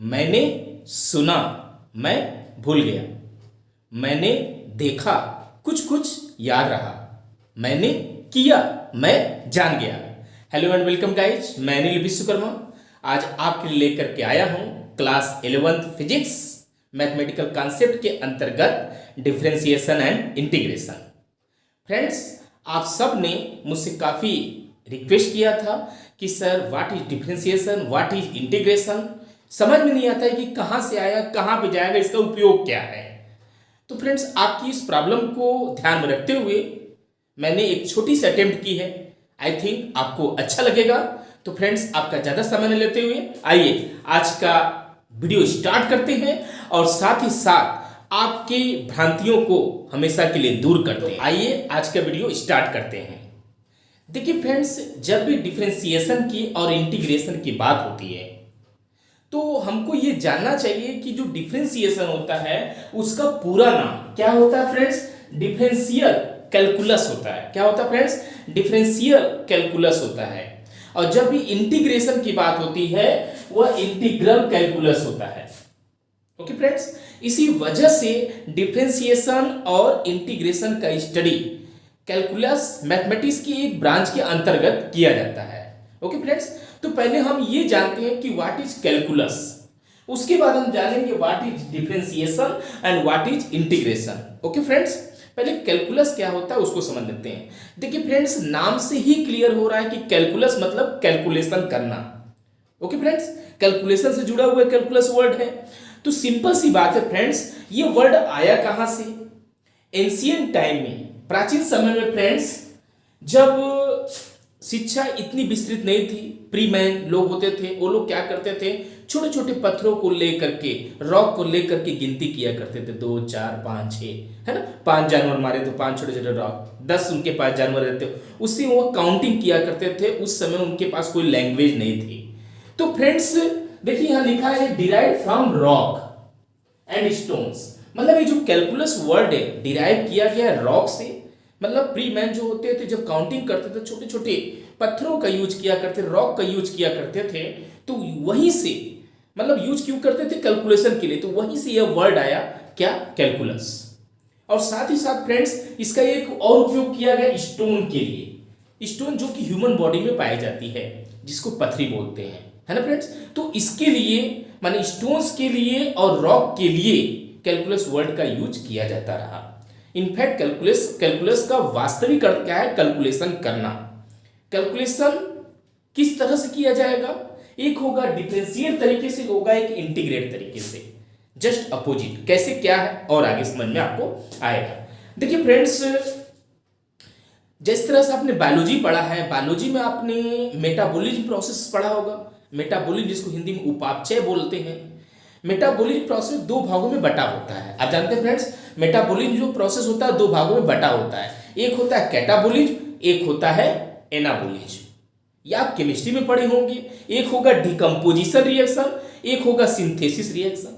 मैंने सुना, मैं भूल गया। मैंने देखा, कुछ कुछ याद रहा। मैंने किया, मैं जान गया। हेलो एंड वेलकम गाइज, मैं अनिल विश्वकर्मा आज आपके लिए लेकर के आया हूं class 11th physics mathematical concept के अंतर्गत डिफरेंशिएशन एंड इंटीग्रेशन। फ्रेंड्स, आप सब ने मुझसे काफ़ी रिक्वेस्ट किया था कि sir what is differentiation, what is integration. समझ में नहीं आता है कि कहाँ से आया, कहाँ पे जाएगा, इसका उपयोग क्या है। तो फ्रेंड्स, आपकी इस प्रॉब्लम को ध्यान में रखते हुए मैंने एक छोटी सी अटेम्प्ट की है। आई थिंक आपको अच्छा लगेगा। तो फ्रेंड्स, आपका ज़्यादा समय न लेते हुए आइए आज का वीडियो स्टार्ट करते हैं और साथ ही साथ आपकी भ्रांतियों को हमेशा के लिए दूर करते हैं। आइए आज का वीडियो स्टार्ट करते हैं। देखिए फ्रेंड्स, जब भी डिफरेंशिएशन की और इंटीग्रेशन की बात होती है तो हमको ये जानना चाहिए कि जो डिफरेंशिएशन होता है उसका पूरा नाम क्या होता है फ्रेंड्स। डिफरेंशियल कैलकुलस होता है। क्या होता है फ्रेंड्स? डिफरेंशियल कैलकुलस होता है। और जब भी इंटीग्रेशन की बात होती है वह इंटीग्रल कैलकुलस होता है। ओके फ्रेंड्स, इसी वजह से डिफरेंशिएशन और इंटीग्रेशन का स्टडी कैलकुलस मैथमेटिक्स की एक ब्रांच के अंतर्गत किया जाता है। ओके फ्रेंड्स, तो पहले हम ये जानते हैं कि व्हाट इज कैलकुलस, उसके बाद हम जानेंगे what is differentiation and what is integration. Okay friends, पहले कैलकुलस क्या होता है उसको समझ लेते हैं। देखिए फ्रेंड्स, नाम से ही क्लियर हो रहा है कि कैलकुलस मतलब कैलकुलेशन करना। ओके फ्रेंड्स, कैलकुलेशन से जुड़ा हुआ कैलकुलस वर्ड है। तो सिंपल सी बात है फ्रेंड्स, ये वर्ड आया कहां से? एंशिएंट टाइम में, प्राचीन समय में फ्रेंड्स, जब शिक्षा इतनी विस्तृत नहीं थी, प्री मैन लोग होते थे, वो लोग क्या करते थे, छोटे छोटे पत्थरों को लेकर के, रॉक को लेकर के गिनती किया करते थे। 2 4 5 6, है ना। 5 जानवर मारे तो 5 छोटे छोटे रॉक, 10 उनके पास जानवर रहते, उससे वो काउंटिंग किया करते थे। उस समय उनके पास कोई लैंग्वेज नहीं थी। तो फ्रेंड्स देखिए, यहां लिखा है derive from rock and stones. मतलब ये जो कैलकुलस वर्ड है डिराइव किया गया रॉक से। मतलब प्री मैन जो होते थे जब काउंटिंग करते थे छोटे छोटे पत्थरों का यूज किया करते, रॉक का यूज किया करते थे। तो वहीं से मतलब यूज क्यों करते थे? कैलकुलेशन के लिए। तो वहीं से यह वर्ड आया, क्या? कैलकुलस। और साथ ही साथ फ्रेंड्स, इसका एक और उपयोग किया गया स्टोन के लिए। स्टोन जो कि ह्यूमन बॉडी में पाई जाती है, जिसको पथरी बोलते हैं, है ना फ्रेंड्स। तो इसके लिए माने स्टोन्स के लिए और रॉक के लिए कैलकुलस वर्ड का यूज किया जाता रहा। इनफैक्ट कैलकुलस का वास्तविक अर्थ क्या है? कैलकुलेशन करना। कैलकुलेशन किस तरह से किया जाएगा? एक होगा डिफरेंशिएट तरीके से, होगा एक इंटीग्रेट तरीके से। Just opposite. कैसे, क्या है, और आगे समझ में आपको आएगा। देखिए फ्रेंड्स, जिस तरह से आपने बायोलॉजी पढ़ा है, बायोलॉजी में आपने मेटाबॉलिज्म प्रोसेस पढ़ा होगा। मेटाबॉलिज्म जिसको हिंदी में उपापचय बोलते हैं। मेटाबॉलिज्म प्रोसेस 2 भागों में बटा होता है। आप जानते हैं फ्रेंड्स, मेटाबॉलिज्म जो प्रोसेस होता है 2 भागों में बटा होता है। एक होता है कैटाबॉलिज्म, एक होता है एनाबॉलिज्म। ये आप केमिस्ट्री में पढ़े होंगे। एक होगा डिकम्पोजिशन रिएक्शन, एक होगा सिंथेसिस रिएक्शन,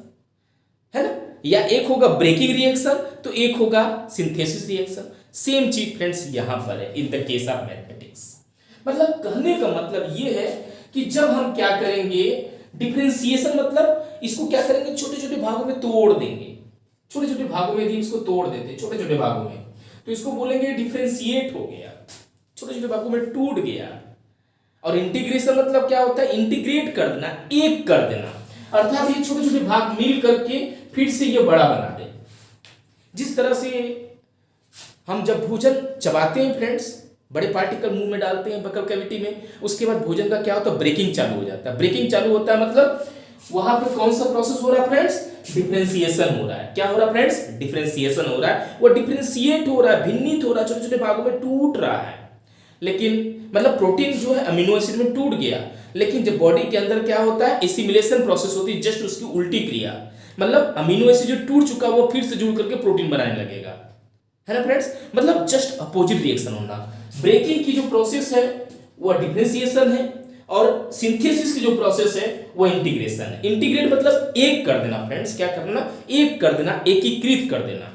है ना। या एक होगा ब्रेकिंग रिएक्शन, तो एक होगा सिंथेसिस रिएक्शन। सेम चीज फ्रेंड्स यहां पर है in the case of mathematics. मतलब कहने का मतलब ये है कि जब हम क्या करेंगे, डिफरेंशिएशन मतलब इसको क्या करेंगे, छोटे छोटे भागों में तोड़ देंगे। छोटे छोटे भागों में यदि इसको तोड़ देते छोटे छोटे भागों में, तो इसको बोलेंगे डिफरेंशिएट हो गया, छोटे छोटे भागों में टूट गया। और इंटीग्रेशन मतलब क्या होता है? इंटीग्रेट कर देना, एक कर देना। अर्थात ये छोटे छोटे भाग मिल करके फिर से ये बड़ा बना दे। जिस तरह से हम जब भोजन चबाते हैं फ्रेंड्स, बड़े पार्टिकल मुंह में डालते हैं बकल कैविटी में, उसके बाद भोजन का क्या होता है? ब्रेकिंग चालू हो जाता है। ब्रेकिंग चालू होता है मतलब वहां पे कौन सा प्रोसेस हो रहा है फ्रेंड्स? डिफरेंशिएशन हो रहा है। क्या हो रहा है फ्रेंड्स? डिफरेंशिएशन हो रहा है। वो डिफरेंशिएट हो रहा है, भिन्नित हो रहा है, छोटे छोटे भागों में टूट रहा है। लेकिन मतलब प्रोटीन जो है अमीनो एसिड में टूट गया, लेकिन जब बॉडी के अंदर क्या होता है? एसिमिलेशन प्रोसेस होती है, जस्ट उसकी उल्टी क्रिया। मतलब अमीनो एसिड जो टूट चुका वो फिर से जुड़ करके प्रोटीन बनाने लगेगा, है ना फ्रेंड्स। मतलब जस्ट अपोजिट रिएक्शन होना। ब्रेकिंग की जो प्रोसेस है वो डिफरेंशिएशन है, और सिंथेसिस की जो प्रोसेस है वो इंटीग्रेशन है। इंटीग्रेट मतलब एक कर देना फ्रेंड्स। क्या करना? एक कर देना, एकीकृत कर देना।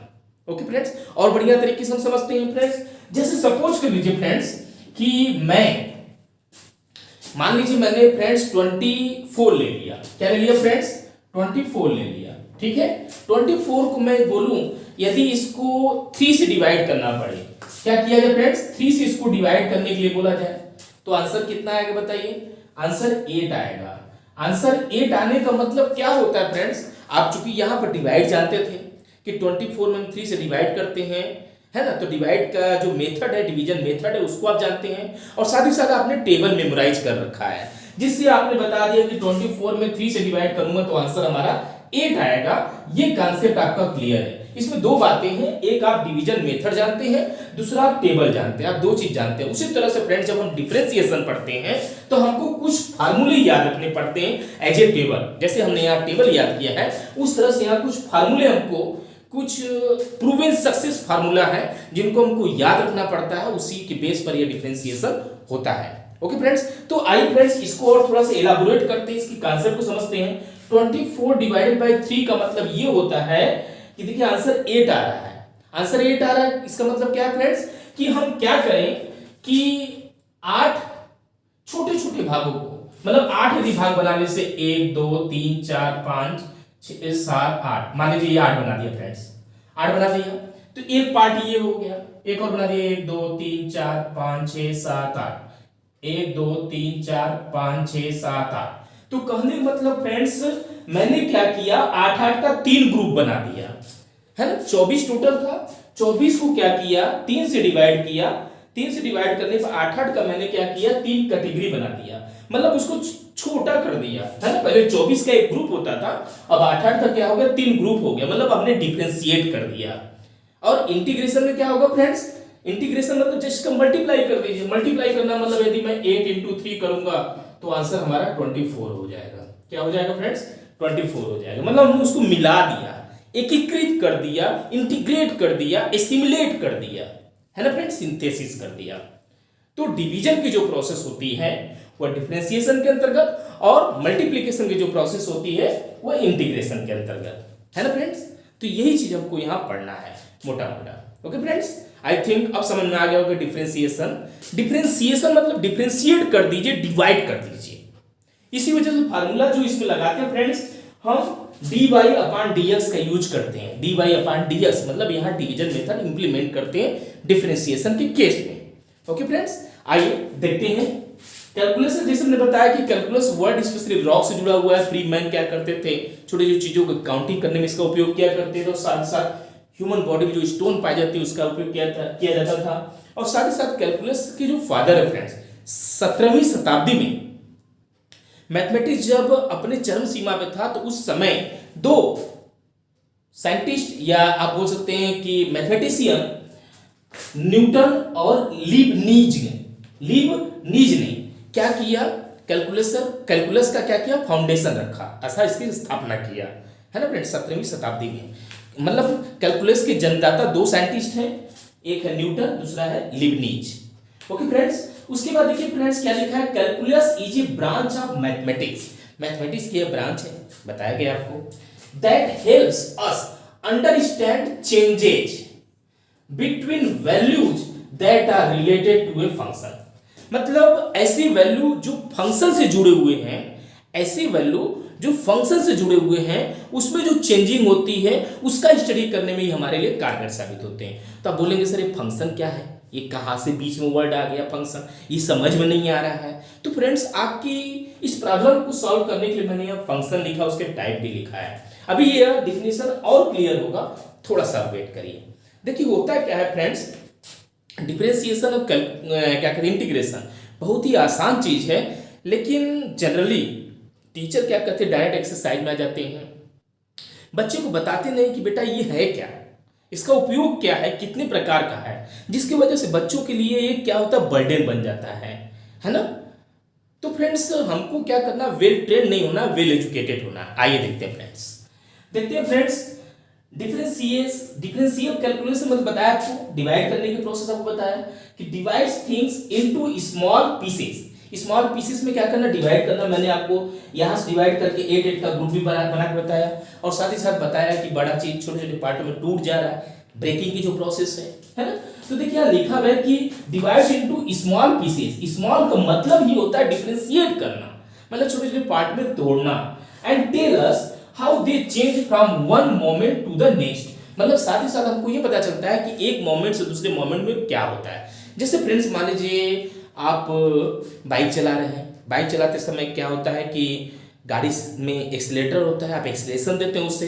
ओके फ्रेंड्स, और बढ़िया तरीके से हम समझते हैं फ्रेंड्स। जैसे सपोज कर लीजिए फ्रेंड्स कि मान लीजिए मैंने फ्रेंड्स 24 ले लिया। क्या ले लिया फ्रेंड्स? 24 ले लिया, ठीक है। 24 को मैं बोलूं यदि इसको 3 से डिवाइड करना पड़े, क्या किया जाए फ्रेंड्स, 3 से इसको डिवाइड करने के लिए बोला जाए तो आंसर कितना आएगा बताइए, आंसर 8 आएगा। आंसर 8 आने का मतलब क्या होता है फ्रेंड्स, आप चूंकि यहां पर डिवाइड जानते थे कि 24 में हम 3 से डिवाइड करते हैं, है ना, तो डिवाइड का जो मेथड है, डिवीजन मेथड है, उसको आप जानते हैं और साथ ही साथ आपने टेबल मेमोराइज कर रखा है, जिससे आपने बता दिया कि 24 में 3 से डिवाइड करूंगा तो आंसर हमारा 8 आएगा। ये कॉन्सेप्ट आपका क्लियर है। इसमें दो बातें हैं, एक आप डिवीजन मेथड जानते हैं, दूसरा आप टेबल जानते हैं, आप दो चीज जानते हैं। उसी तरह से फ्रेंड्स जब हम डिफरेंशिएशन पढ़ते हैं तो हमको कुछ फार्मूले याद रखने पड़ते हैं एज ए टेबल। जैसे हमने यहाँ टेबल याद किया है उस तरह से यहाँ कुछ फार्मूले, हमको कुछ प्रूवन सक्सेस फार्मूला है जिनको हमको याद रखना पड़ता है, उसी के बेस पर यह डिफरेंशिएशन होता है। ओके फ्रेंड्स, तो आइए फ्रेंड्स इसको और थोड़ा सा एलाबोरेट करते हैं, इसकी कॉन्सेप्ट को समझते हैं। 24 डिवाइडेड बाय 3 का मतलब ये होता है कि देखिए आंसर 8 आ रहा है, आंसर 8 आ रहा है। इसका मतलब क्या है फ्रेंड्स कि हम क्या करें कि 8 छोटे छोटे भागों को, मतलब 8 यदि भाग बनाने से 1 2 3 4 5 6 7 8, मान लीजिए ये 8 बना दिया फ्रेंड्स, 8 बना दिया तो एक पार्ट ये हो गया, एक और बना दिया 1 2 3 4 5 6 7 8, 1 2 3 4 5 6 7 8। तो कहने का मतलब फ्रेंड्स मैंने क्या किया, 8 8 का 3 ग्रुप बना दिया, है ना, 24 टोटल था, 24 को क्या किया 3 से डिवाइड किया, 3 से डिवाइड करने पर 8 8 का मैंने क्या किया 3 कैटेगरी बना दिया, मतलब उसको छोटा कर दिया, है ना। पहले 24 का एक ग्रुप होता था, अब 8 8 का क्या हो गया 3 ग्रुप हो गया, मतलब हमने डिफरेंशिएट कर दिया। और इंटीग्रेशन में क्या होगा फ्रेंड्स, इंटीग्रेशन मतलब जस्ट का मल्टीप्लाई कर दीजिए, मल्टीप्लाई करना मतलब यदि मैं 8 into 3 करूंगा तो आंसर हमारा 24 हो जाएगा। क्या हो जाएगा फ्रेंड्स, 24 हो जाएगा, मतलब हमने उसको मिला दिया, एकीकृत कर दिया, इंटीग्रेट कर दिया, एसिमिलेट कर दिया, है ना फ्रेंड्स, सिंथेसिस कर दिया। तो डिवीजन की जो प्रोसेस होती है वह डिफरेंशिएशन के अंतर्गत और मल्टीप्लिकेशन की जो प्रोसेस होती है वह इंटीग्रेशन के अंतर्गत, है ना फ्रेंड्स। तो यही चीज हमको यहाँ पढ़ना है मोटा मोटा। ओके फ्रेंड्स, आई थिंक अब समझ में आ गया होगा डिफरेंशिएशन। डिफरेंशिएशन मतलब डिफरेंशिएट कर दीजिए, डिवाइड कर दीजिए। इसी वजह से फार्मूला जो इसमें लगाते हैं फ्रेंड्स, हम dy/dx का यूज करते हैं। dy/dx मतलब यहाँ डिवीजन मेथड इंप्लीमेंट करते हैं डिफरेंशिएशन के केस में। ओके फ्रेंड्स, आइए देखते हैं कैलकुलस। जैसे हमने बताया कि कैलकुलस वर्ड स्पेशली रॉक से जुड़ा हुआ है। फ्री मैन क्या करते थे, छोटी छोटी चीजों को काउंटिंग करने में इसका उपयोग किया करते थे, और साथ साथ ह्यूमन बॉडी में जो स्टोन पाई जाती है उसका उपयोग किया जाता था। और साथ ही साथ कैलकुलस के जो फादर है फ्रेंड्स, 17वीं शताब्दी में मैथमेटिक्स जब अपने चरम सीमा पे था तो उस समय दो साइंटिस्ट या आप बोल सकते हैं कि मैथमेटिशियन न्यूटन और लीबनीज ने क्या किया, कैलकुलस का क्या किया, फाउंडेशन रखा, ऐसा इसकी स्थापना किया, है ना फ्रेंड्स, 17वीं शताब्दी में। मतलब कैलकुलस के जन्मदाता दो साइंटिस्ट हैं, एक है न्यूटन, दूसरा है लीबनीज। ओके फ्रेंड्स, उसके बाद देखिए फ्रेंड्स क्या लिखा है, calculus is a branch of mathematics. Mathematics की ब्रांच है, बताया गया आपको, that helps us understand changes between values that are related to a function. मतलब ऐसी वैल्यू जो फंक्शन से जुड़े हुए हैं, ऐसी वैल्यू जो फंक्शन से जुड़े हुए हैं उसमें जो चेंजिंग होती है उसका स्टडी करने में ही हमारे लिए कारगर साबित होते हैं। तो आप बोलेंगे सर ये फंक्शन क्या है, ये कहाँ से बीच में वर्ड आ गया फंक्शन, ये समझ में नहीं आ रहा है। तो फ्रेंड्स आपकी इस प्रॉब्लम को सॉल्व करने के लिए मैंने यहाँ फंक्शन लिखा, उसके टाइप भी लिखा है। अभी ये डिफिनेशन और क्लियर होगा, थोड़ा सा वेट करिए। देखिए होता क्या है फ्रेंड्स, डिफरेंशिएशन और क्या कहते हैं इंटीग्रेशन बहुत ही आसान चीज है, लेकिन जनरली टीचर क्या करते हैं डायरेक्ट एक्सरसाइज में आ जाते हैं, बच्चे को बताते नहीं कि बेटा ये है क्या, इसका उपयोग क्या है, कितने प्रकार का है, जिसकी वजह से बच्चों के लिए ये क्या होता है बर्डन बन जाता है ना। तो फ्रेंड्स हमको क्या करना, वेल ट्रेन नहीं होना, वेल एजुकेटेड होना। आइए देखते हैं फ्रेंड्स डिफरेंशियल कैलकुलस मतलब बताया आपको, डिवाइड करने की प्रोसेस आपको बताया कि divides things into small pieces. Small pieces में क्या करना, डिवाइड करना। मैंने आपको यहाँ से डिवाइड करके 8 का ग्रुप भी बना के बताया, और साथ ही साथ बताया कि बड़ा चीज छोटे छोटे पार्टों में टूट जा रहा है, ब्रेकिंग की जो प्रोसेस है ना। तो देखिए यहाँ लिखा हुआ है कि divides into small pieces. Small का मतलब ही होता है डिफरेंशिएट करना, मतलब छोटे छोटे पार्ट में तोड़ना। And tell us how they change from one moment to the next. मतलब साथ ही साथ हमको ये पता चलता है कि एक मोमेंट से दूसरे मोमेंट में क्या होता है। जैसे फ्रेंड्स मान लीजिए आप बाइक चला रहे हैं, बाइक चलाते समय क्या होता है कि गाड़ी में एक्सीलेटर होता है, आप एक्सीलेशन देते हैं, उससे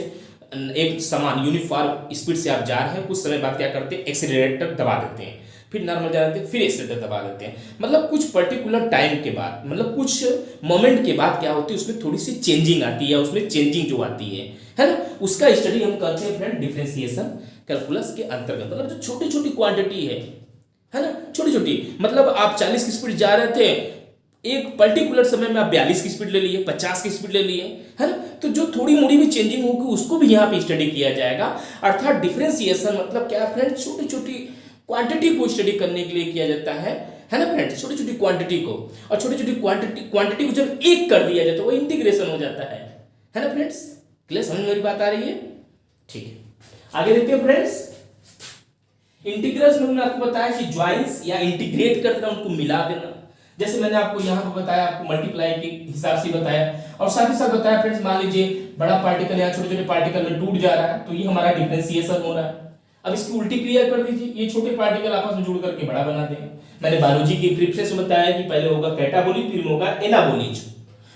एक समान यूनिफॉर्म स्पीड से आप जा रहे हैं, कुछ समय बाद क्या करते हैं एक्सीलरेटर दबा देते हैं, फिर नॉर्मल जा देते हैं, फिर एक्सीलरेटर दबा देते हैं। मतलब कुछ पर्टिकुलर टाइम के बाद, मतलब कुछ मोमेंट के बाद क्या होती है उसमें थोड़ी सी चेंजिंग आती है, उसमें चेंजिंग जो आती है ना, उसका स्टडी हम करते हैं फ्रेंड डिफरेंशिएशन कैलकुलस के अंतर्गत। मतलब जो छोटी छोटी क्वांटिटी है ना, छोटी छोटी, मतलब आप 40 की स्पीड जा रहे थे, एक पर्टिकुलर समय में आप 42 की स्पीड ले लिए, 50 की स्पीड ले लिए, है ना, तो जो थोड़ी मोड़ी भी चेंजिंग होगी उसको भी यहाँ पे स्टडी किया जाएगा। अर्थात डिफरेंशिएशन मतलब क्या फ्रेंड, छोटी छोटी क्वांटिटी को स्टडी करने के लिए किया जाता है ना फ्रेंड्स, छोटी छोटी क्वांटिटी को, और छोटी छोटी क्वांटिटी को जब एक कर दिया जाता है वो इंटीग्रेशन हो जाता है ना फ्रेंड्स। क्लियर, समझ में मेरी बात आ रही है? ठीक है, आगे देखते हैं फ्रेंड्स। इंटीग्रल्स में मैंने आपको बताया कि ज्वाइंस या इंटीग्रेट कर देना, उनको मिला देना। जैसे मैंने आपको यहाँ पर बताया, आपको मल्टीप्लाई के हिसाब से बताया, और साथ ही साथ बताया फ्रेंड्स मान लीजिए बड़ा पार्टिकल यहाँ छोटे छोटे पार्टिकल में टूट जा रहा है, तो ये हमारा डिफरेंशिएशन हो रहा है। अब इसकी उल्टी क्रिया कर दीजिए, ये छोटे पार्टिकल आपस में जुड़ करके बड़ा बना देंगे। मैंने बायोलॉजी की प्रिफरेंस में बताया कि पहले होगा कैटाबोलिक, फिर होगा एनाबोलिक,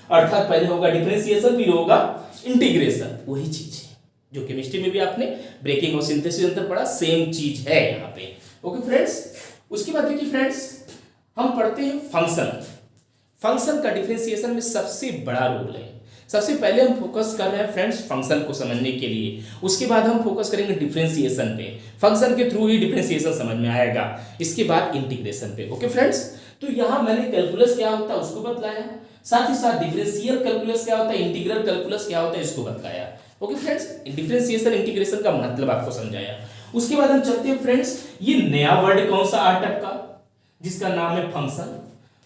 अर्थात पहले होगा डिफरेंशिएशन फिर होगा इंटीग्रेशन। वही चीज है जो केमिस्ट्री में भी आपने ब्रेकिंग और सिंथेसिस अंतर पढ़ा, सेम चीज है यहाँ पे। ओके फ्रेंड्स, उसके बाद देखिए फ्रेंड्स हम पढ़ते हैं फंक्शन। फंक्शन का डिफरेंशिएशन में सबसे बड़ा रोल है। सबसे पहले हम फोकस कर रहे हैं फ्रेंड्स फंक्शन को समझने के लिए, उसके बाद हम फोकस करेंगे डिफरेंशिएशन पे। फंक्शन के थ्रू ही डिफरेंशिएशन समझ में आएगा, इसके बाद इंटीग्रेशन पे। ओके फ्रेंड्स, तो यहाँ मैंने कैलकुलस क्या होता है उसको बतलाया, साथ ही साथ डिफरेंशियल कैलकुलस क्या होता है, इंटीग्रल कैलकुलस क्या होता है इसको बतलाया। ओके फ्रेंड्स, डिफरेंशिएशन इंटीग्रेशन का मतलब आपको समझाया। उसके बाद हम चलते हैं फ्रेंड्स, ये नया वर्ड कौन सा आर्टअप का, जिसका नाम है फंक्शन।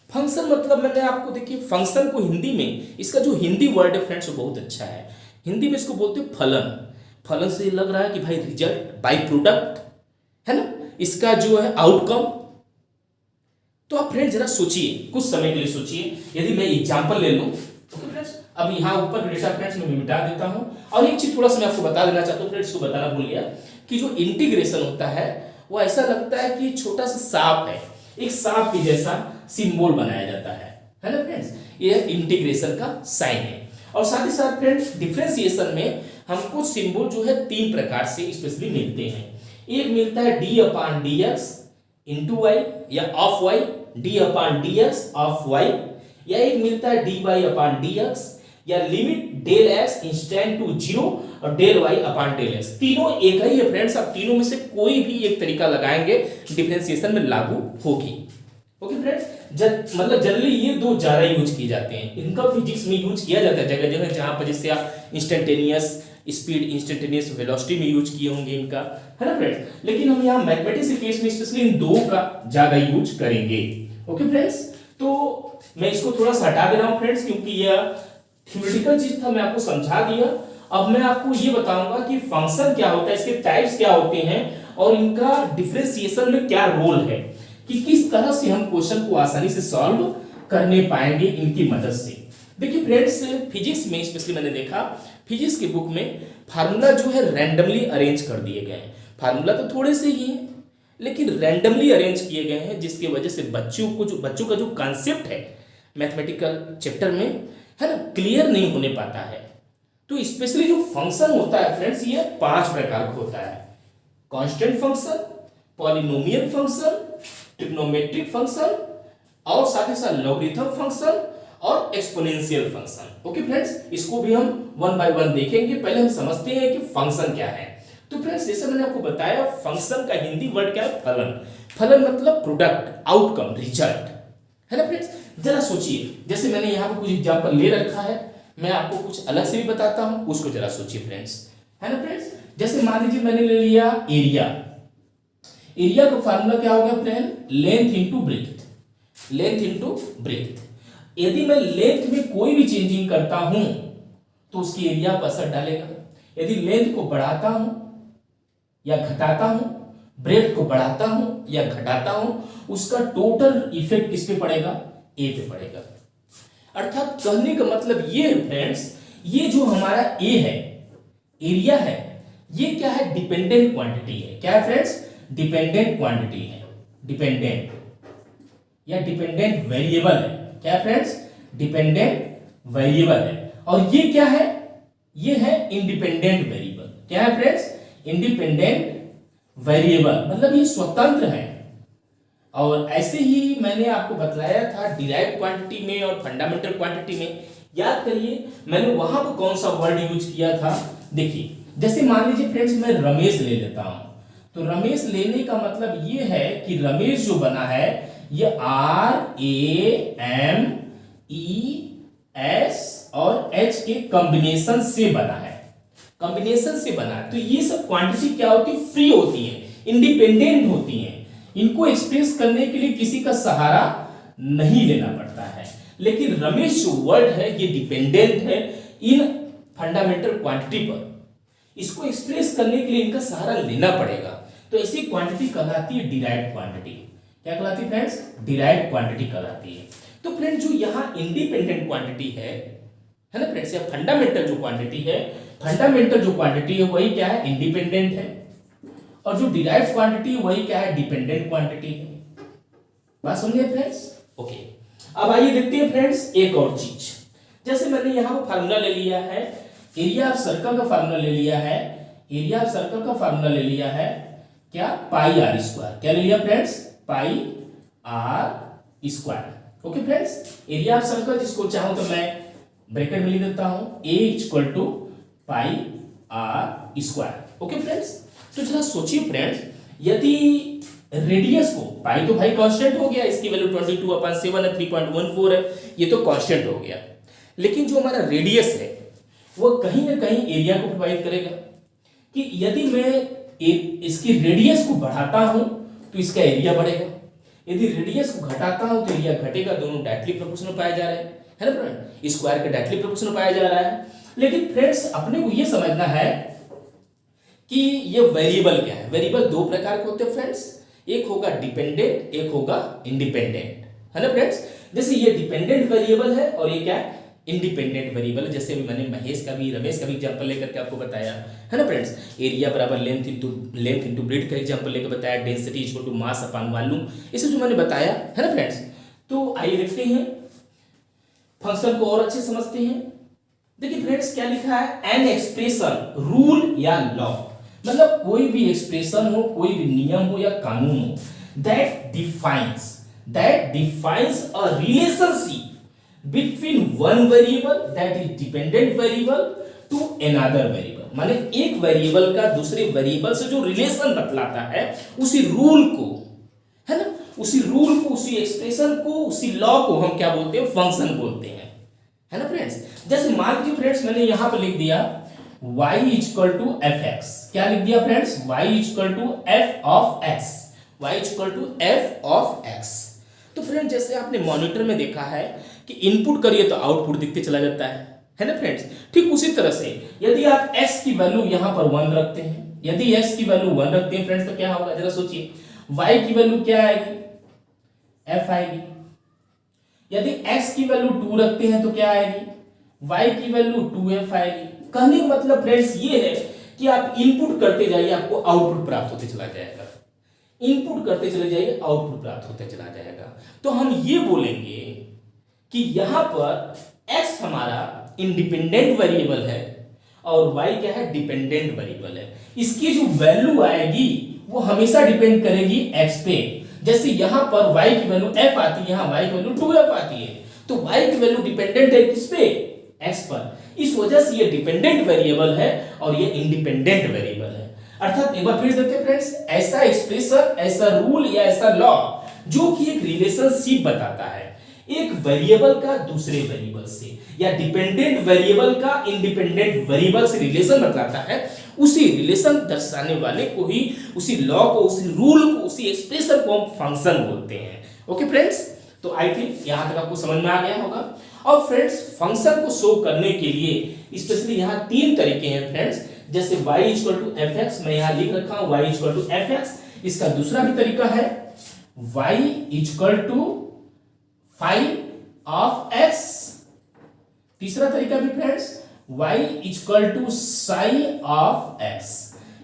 फंक्शन मतलब मैंने आपको देखिए फंक्शन को हिंदी में, इसका जो हिंदी वर्ड है फ्रेंड्स वो बहुत अच्छा है। हिंदी में इसको बोलते हैं फलन। फलन से लग रहा है कि भाई रिजल्ट, बाई प्रोडक्ट, है ना, इसका जो है आउटकम। तो आप फ्रेंड्स जरा सोचिए, कुछ समय के लिए सोचिए। यदि मैं एग्जांपल ले लूं, ओके फ्रेंड्स, अब यहाँ ऊपर डेटा फ्रेंड्स मैं मिटा देता हूं। और एक चीज थोड़ा सा मैं आपको बता देना चाहता हूँ फ्रेंड्स, को बताना भूल गया कि जो इंटीग्रेशन होता है वो ऐसा लगता है कि छोटा सा सांप है, एक सांप के जैसा सिंबल बनाया जाता है ना फ्रेंड्स, ये इंटीग्रेशन का साइन है। और साथ ही साथ फ्रेंड्स डिफरेंशिएशन में हमको सिंबल जो है तीन प्रकार से स्पेशली मिलते हैं। एक मिलता है d upon d x into y या of y, d upon d x of y, या एक मिलता है d y upon d x, या limit del x instant to zero और del y upon del x. तीनों एक ही है फ्रेंड्स, आप तीनों में से कोई भी एक तरीका लगाएंगे डिफरेंशिएशन में लागू होगी। ओके फ्रेंड्स, मतलब जनरली ये दो ज्यादा यूज किए जाते हैं, इनका फिजिक्स में यूज किया जाता है जगह जगह, जहां पर जैसे आप इंस्टेंटेनियस स्पीड, इंस्टेंटेनियस वेलोसिटी में यूज किए होंगे इनका, है ना फ्रेंड्स। लेकिन हम यहाँ मैथमेटिक्स के केस में स्पेशली इन दो का ज्यादा यूज करेंगे। ओके फ्रेंड्स, तो मैं इसको थोड़ा सा हटा दे रहा हूँ फ्रेंड्स, क्योंकि यह थ्योरेटिकल चीज था, मैं आपको समझा दिया। अब मैं आपको ये बताऊंगा कि फंक्शन क्या होता है, इसके टाइप्स क्या होते हैं, और इनका डिफरेंशिएशन में क्या रोल है, कि किस तरह से हम क्वेश्चन को आसानी से सॉल्व करने पाएंगे इनकी मदद से। देखिए फ्रेंड्स, फिजिक्स में स्पेशली मैंने देखा, फिजिक्स की बुक में फार्मूला जो है रैंडमली अरेंज कर दिए गए हैं। फार्मूला तो थोड़े से ही हैं, लेकिन रैंडमली अरेंज किए गए हैं, जिसकी वजह से बच्चों का जो कॉन्सेप्ट है मैथमेटिकल चैप्टर में, है ना, क्लियर नहीं होने पाता है। तो स्पेशली जो फंक्शन होता है फ्रेंड्स, ये 5 प्रकार का होता है। Constant function, polynomial function, trigonometric function, और साथ ही साथ लॉगरिथम फंक्शन और एक्सपोनेंशियल फंक्शन। ओके फ्रेंड्स, इसको भी हम वन बाय वन देखेंगे। पहले हम समझते हैं कि फंक्शन क्या है। तो फ्रेंड्स जैसे मैंने आपको बताया, फंक्शन का हिंदी वर्ड क्या है, फलन। फलन मतलब प्रोडक्ट, आउटकम, रिजल्ट, है ना फ्रेंड्स। जरा सोचिए, जैसे मैंने यहाँ पर कुछ एग्जांपल ले रखा है, मैं आपको कुछ अलग से भी बताता हूँ, उसको जरा सोचिए फ्रेंड्स, है ना फ्रेंड्स। जैसे मान लीजिए मैंने ले लिया एरिया। एरिया का फार्मूला क्या हो गया friend, length into breadth, length into breadth. यदि मैं लेंथ में कोई भी चेंजिंग करता हूं तो उसकी एरिया पर असर डालेगा। यदि लेंथ को बढ़ाता हूं या घटाता हूं, ब्रेड्थ को बढ़ाता हूं या घटाता हूं, उसका टोटल इफेक्ट किस पे पड़ेगा, ए पे पड़ेगा। अर्थात कहने का मतलब ये है फ्रेंड्स ये जो हमारा ए है, एरिया है, ये क्या है, डिपेंडेंट क्वांटिटी है। क्या है फ्रेंड्स, डिपेंडेंट क्वांटिटी है, डिपेंडेंट या डिपेंडेंट वेरिएबल है। क्या है फ्रेंड्स, डिपेंडेंट वेरिएबल है। और ये क्या है, ये है इंडिपेंडेंट वेरिएबल। क्या है फ्रेंड्स, इंडिपेंडेंट वेरिएबल, मतलब ये स्वतंत्र है। और ऐसे ही मैंने आपको बतलाया था डिराइव्ड क्वांटिटी में और फंडामेंटल क्वांटिटी में। याद करिए मैंने वहां पर कौन सा वर्ड यूज किया था। देखिए जैसे मान लीजिए फ्रेंड्स मैं रमेश ले लेता हूं, तो रमेश लेने का मतलब ये है कि रमेश जो बना है ये RAMES और H के कॉम्बिनेशन से बना है, कॉम्बिनेशन से बना है। तो ये सब क्वांटिटी क्या होती है, फ्री होती है, इंडिपेंडेंट होती है। इनको एक्सप्रेस करने के लिए किसी का सहारा नहीं लेना पड़ता है। लेकिन रमेश जो वर्ड है ये डिपेंडेंट है इन फंडामेंटल क्वांटिटी पर, इसको एक्सप्रेस करने के लिए इनका सहारा लेना पड़ेगा। तो ऐसी क्वांटिटी कहलाती है डिराइव्ड क्वांटिटी। क्या कहलाती है फ्रेंड्स, डिराइव्ड क्वांटिटी कहलाती है। तो फ्रेंड्स जो यहाँ इंडिपेंडेंट क्वांटिटी है ना फ्रेंड्स, या फंडामेंटल जो क्वांटिटी है, फंडामेंटल जो क्वांटिटी है वही क्या है, इंडिपेंडेंट है। और जो डिराइव्ड क्वांटिटी है वही क्या है, डिपेंडेंट क्वांटिटी है। बात समझे फ्रेंड्स? ओके, अब आइए देखते हैं फ्रेंड्स एक और चीज। जैसे मैंने यहाँ पर फार्मूला ले लिया है, एरिया ऑफ सर्कल का फार्मूला ले लिया है, एरिया ऑफ सर्कल का फार्मूला ले लिया है क्या, पाई आर स्क्वायर। क्या ले लिया friends, pi r square. Okay friends, area of circle जिसको चाहूं तो मैं ब्रैकेट में लिख देता हूं, a equal to pi r square. Okay friends, तो जरा सोचिए फ्रेंड्स, यदि रेडियस को, पाई तो भाई कांस्टेंट हो गया, इसकी वैल्यू 22/7 है, 3.14 है, ये तो कांस्टेंट हो गया। लेकिन जो हमारा रेडियस है वो कहीं ना कहीं एरिया को प्रोवाइड करेगा कि यदि मैं इसकी रेडियस को बढ़ाता हूं तो इसका एरिया बढ़ेगा, यदि रेडियस को घटाता हूं तो एरिया घटेगा। दोनों डायरेक्टली प्रोपोर्शनल पाए जा रहे हैं, है ना फ्रेंड, स्क्वायर का डायरेक्टली प्रोपोर्शनल पाया जा रहा है। लेकिन फ्रेंड्स अपने को ये समझना है कि ये वेरिएबल क्या है। वेरिएबल दो प्रकार के होते हैं फ्रेंड्स, एक होगा डिपेंडेंट, एक होगा इंडिपेंडेंट, है ना फ्रेंड्स। जैसे ये डिपेंडेंट वेरिएबल है और ये क्या है, इंडिपेंडेंट वेरिएबल। जैसे मैंने महेश का भी, रमेश का भी एग्जांपल लेकर के आपको बताया, है ना फ्रेंड्स। एरिया बराबर लेंथ इनटू ब्रेड्थ का एग्जांपल लेकर बताया, density equal to mass upon volume, इसे जो मैंने बताया, है ना फ्रेंड्स। तो आइए देखते हैं फंक्शन को और अच्छे समझते हैं। देखिए फ्रेंड्स क्या लिखा है, एन एक्सप्रेशन, रूल या लॉ, मतलब कोई भी एक्सप्रेशन हो, कोई भी नियम हो या कानून हो, that defines a relationship between one variable that is dependent variable to another variable। माने एक वेरिएबल का दूसरे वेरिएबल से जो रिलेशन बतलाता है, उसी रूल को, है ना, उसी रूल को, उसी एक्सप्रेशन को, उसी लॉ को हम क्या बोलते हैं, फंक्शन बोलते हैं, है ना फ्रेंड्स। जैसे मान लीजिए फ्रेंड्स मैंने यहां पर लिख दिया y equal to f x. क्या लिख दिया friends, y equal to f of x, y equal to f of x. तो फ्रेंड्स जैसे आपने मॉनिटर में देखा है कि इनपुट करिए तो आउटपुट दिखते चला जाता है ना फ्रेंड्स। ठीक उसी तरह से यदि आप x की वैल्यू यहां पर 1 रखते हैं, यदि x की वैल्यू 1 रखते हैं फ्रेंड्स तो क्या होगा, जरा सोचिए, y की वैल्यू क्या आएगी, f आएगी। यदि x की वैल्यू 2 रखते हैं तो क्या आएगी, y की वैल्यू 2f आएगी। कहने का मतलब फ्रेंड्स ये है कि आप इनपुट करते जाइए, आपको आउटपुट प्राप्त होते चला जाएगा, इनपुट करते चले जाइए, आउटपुट प्राप्त होते चला जाएगा। तो हम ये बोलेंगे कि यहां पर x हमारा इंडिपेंडेंट वेरिएबल है और y क्या है, डिपेंडेंट वेरिएबल है। इसकी जो वैल्यू आएगी वो हमेशा डिपेंड करेगी x पे। जैसे यहां पर y की वैल्यू f आती है, यहां y की वैल्यू 2f आती है, तो y की वैल्यू डिपेंडेंट है किस पे, x पर। इस वजह से ये डिपेंडेंट वेरिएबल है और ये इंडिपेंडेंट वेरिएबल है। अर्थात एक बार फिर देखते हैं फ्रेंड्स, ऐसा एक्सप्रेशन, ऐसा रूल या ऐसा लॉ जो कि एक रिलेशनशिप बताता है एक वेरिएबल का दूसरे वेरिएबल से, या डिपेंडेंट वेरिएबल का इंडिपेंडेंट वेरिएबल से रिलेशन बतलाता है, उसी रिलेशन दर्शाने वाले को ही, उसी लॉ को, उसी रूल को, उसी एक्सप्रेशन को हम फंक्शन बोलते हैं। ओके फ्रेंड्स, तो आई थिंक यहां तक आपको समझ में आ गया होगा। और फ्रेंड्स फंक्शन को शो करने के लिए स्पेशली यहां 3 तरीके हैं फ्रेंड्स। जैसे y equal to f x, मैं यहां लिख रखा हूं y equal to f x. इसका दूसरा भी तरीका है y equal to phi of x। तीसरा तरीका भी friends y equal to psi of x।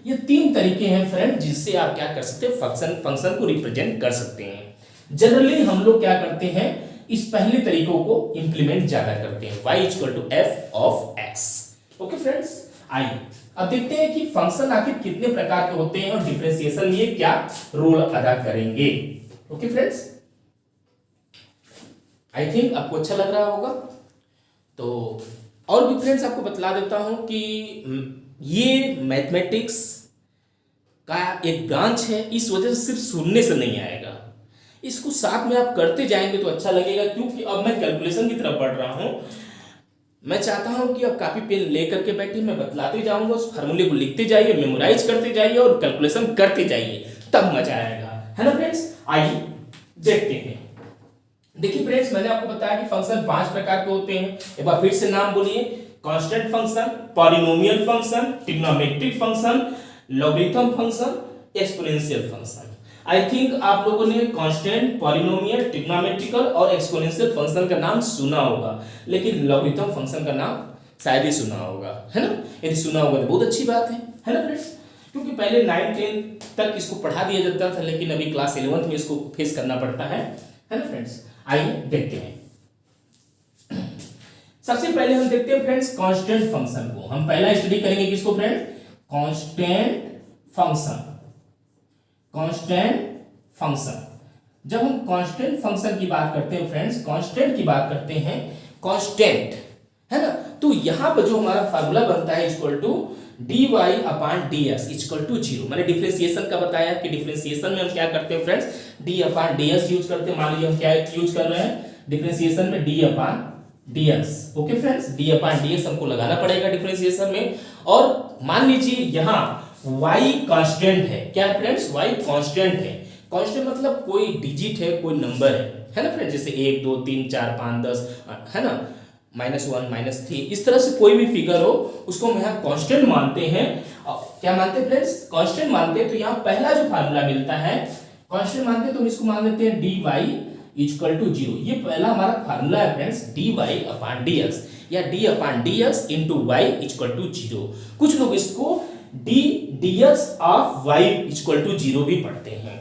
ये तीन तरीके हैं फ्रेंड जिससे आप क्या कर सकते हैं, फंक्शन को रिप्रेजेंट कर सकते हैं। जनरली हम लोग क्या करते हैं, इस पहले तरीकों को इंप्लीमेंट ज्यादा करते हैं, y equal to f of x। Okay friends, आइए अब देखते हैं कि फंक्शन आखिर कितने प्रकार के होते हैं और डिफरेंशिएशन में ये क्या रोल अदा करेंगे। ओके फ्रेंड्स, आई थिंक आपको अच्छा लग रहा होगा। तो और भी फ्रेंड्स आपको बतला देता हूं कि ये मैथमेटिक्स का एक ब्रांच है, इस वजह से सिर्फ सुनने से नहीं आएगा, इसको साथ में आप करते जाएंगे तो अच्छा लगेगा। क्योंकि अब मैं कैलकुलेशन की तरफ बढ़ रहा हूं, मैं चाहता हूं कि आप कॉपी पेन लेकर के बैठिए, मैं बतलाते जाऊंगा, उस फार्मूले को लिखते जाइए, मेमोराइज करते जाइए और कैलकुलेशन करते जाइए, तब मजा आएगा, है ना फ्रेंड्स। आइए देखते हैं। देखिए फ्रेंड्स, मैंने आपको बताया कि फंक्शन 5 प्रकार के होते हैं। एक बार फिर से नाम बोलिए, constant function, polynomial function, trigonometric function, logarithm function, exponential function. I think आप लोगों ने कांस्टेंट, पॉलिनोमियल, ट्रिग्नोमेट्रिकल और एक्सपोनेंशियल फंक्शन का नाम सुना होगा, लेकिन लॉगरिथम फंक्शन का नाम शायद ही सुना होगा, है ना। यदि सुना होगा तो बहुत अच्छी बात है ना फ्रेंड्स। क्योंकि पहले 9-10 तक इसको पढ़ा दिया जाता था, लेकिन अभी क्लास 11th में इसको फेस करना पड़ता है ना फ्रेंड्स। आइए देखते हैं। सबसे पहले हम देखते हैं फ्रेंड्स कांस्टेंट फंक्शन को। हम पहला स्टडी करेंगे किसको friends, constant function. Constant function, जब हम कांस्टेंट फंक्शन की बात करते हैं फ्रेंड्स, कांस्टेंट की बात करते हैं, कांस्टेंट है ना, तो यहां पर जो हमारा फार्मूला बनता है equal to dy upon dx equal to 0। मैंने डिफरेंशिएशन का बताया कि डिफरेंशिएशन में हम क्या करते हैं friends, d upon dx use करते हैं। मान लीजिए हम क्या यूज कर रहे हैं डिफरेंशिएशन में, d upon dx। Okay friends, d upon dx हमको लगाना पड़ेगा डिफरेंशिएशन में। और मान लीजिए यहाँ y कांस्टेंट है, क्या है फ्रेंड्स, y कांस्टेंट है। कांस्टेंट मतलब कोई डिजिट है, कोई नंबर है ना फ्रेंड्स, जैसे 1 2 3 4 5 10 है ना, -1 -3, इस तरह से कोई भी फिगर हो उसको हम यहाँ कांस्टेंट मानते हैं। क्या मानते हैं फ्रेंड्स, कांस्टेंट मानते हैं। तो यहाँ पहला जो फार्मूला मिलता है कांस्टेंट मानते हैं, तो हम इसको मान लेते हैं dy इक्वल टू 0। ये पहला हमारा फार्मूला है फ्रेंड्स, dy अपॉन dx या d upon dx into y equal to 0। कुछ लोग इसको dx of y equal to 0 भी पढ़ते हैं।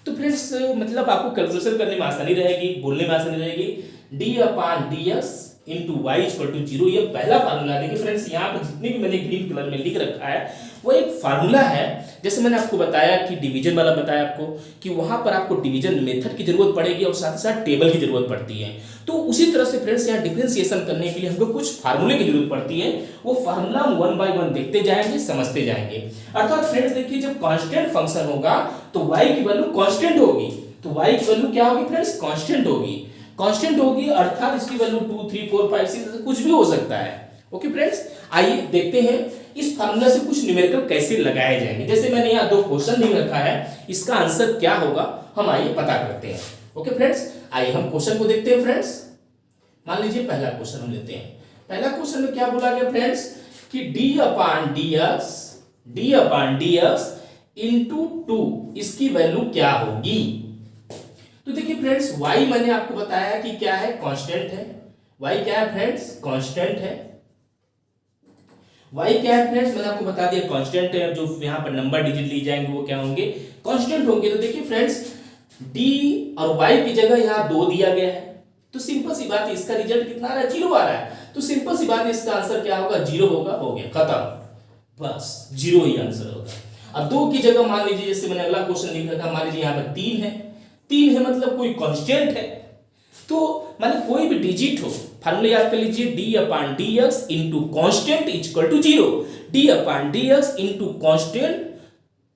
तो फ्रेंड्स मतलब आपको कैलकुलेशन करने में आसानी रहेगी, बोलने में आसानी रहेगी। d upon dx into y equal to 0, ये पहला फार्मूला। देखिए फ्रेंड्स, यहाँ पर जितने भी मैंने ग्रीन कलर में लिख रखा है वो एक फार्मूला है। जैसे मैंने आपको बताया कि डिवीजन वाला बताया आपको कि वहां पर आपको डिवीजन मेथड की जरूरत पड़ेगी और साथ ही साथ टेबल की जरूरत पड़ती है। तो उसी तरह से फ्रेंड्स यहाँ डिफरेंशिएशन करने के लिए हमको कुछ फार्मूले की जरूरत पड़ती है। वो फार्मूला हम 1 बाय 1 देखते जाएंगे, समझते जाएंगे। अर्थात फ्रेंड्स देखिए, जब कांस्टेंट फंक्शन होगा तो y की वैल्यू कांस्टेंट होगी, तो y की वैल्यू क्या होगी फ्रेंड्स, कांस्टेंट होगी। कांस्टेंट होगी अर्थात इसकी वैल्यू 2 3 4 5 6 कुछ भी हो सकता है। ओके फ्रेंड्स, आइए देखते हैं इस फार्मूला से कुछ न्यूमेरिकल कैसे लगाए जाएंगे। जैसे मैंने यहाँ 2 क्वेश्चन लिख रखा है, इसका आंसर क्या होगा हम आइए पता करते हैं। ओके फ्रेंड्स, आइए हम क्वेश्चन को देखते हैं फ्रेंड्स। मान लीजिए पहला क्वेश्चन हम लेते हैं। पहला क्वेश्चन में क्या बोला गया फ्रेंड्स कि d अपॉन dx इंटू 2 इसकी वैल्यू क्या होगी। तो देखिए फ्रेंड्स, y मैंने आपको बताया कि क्या है, कांस्टेंट है। y क्या है फ्रेंड्स, कांस्टेंट है। y क्या है फ्रेंड्स, मैंने आपको बता दिया कांस्टेंट है। जो यहाँ पर नंबर डिजिट ली जाएंगे वो क्या होंगे, कांस्टेंट होंगे। तो देखिए फ्रेंड्स, d और y की जगह यहाँ 2 दिया गया है, तो सिंपल सी बात है, इसका रिजल्ट कितना आ रहा है, 0 आ रहा है। तो सिंपल सी बात है, इसका आंसर क्या होगा, 0 होगा, हो गया, खत्म, बस 0 ही आंसर होगा। अब 2 की जगह मान लीजिए, जैसे मैंने अगला क्वेश्चन लिख रखा, मान लीजिए यहाँ पर 3 है। 3 है मतलब कोई कांस्टेंट है, तो माने कोई भी डिजिट हो, फार्मूला याद कर लीजिए, d upon dx into constant equal to 0। d upon dx into constant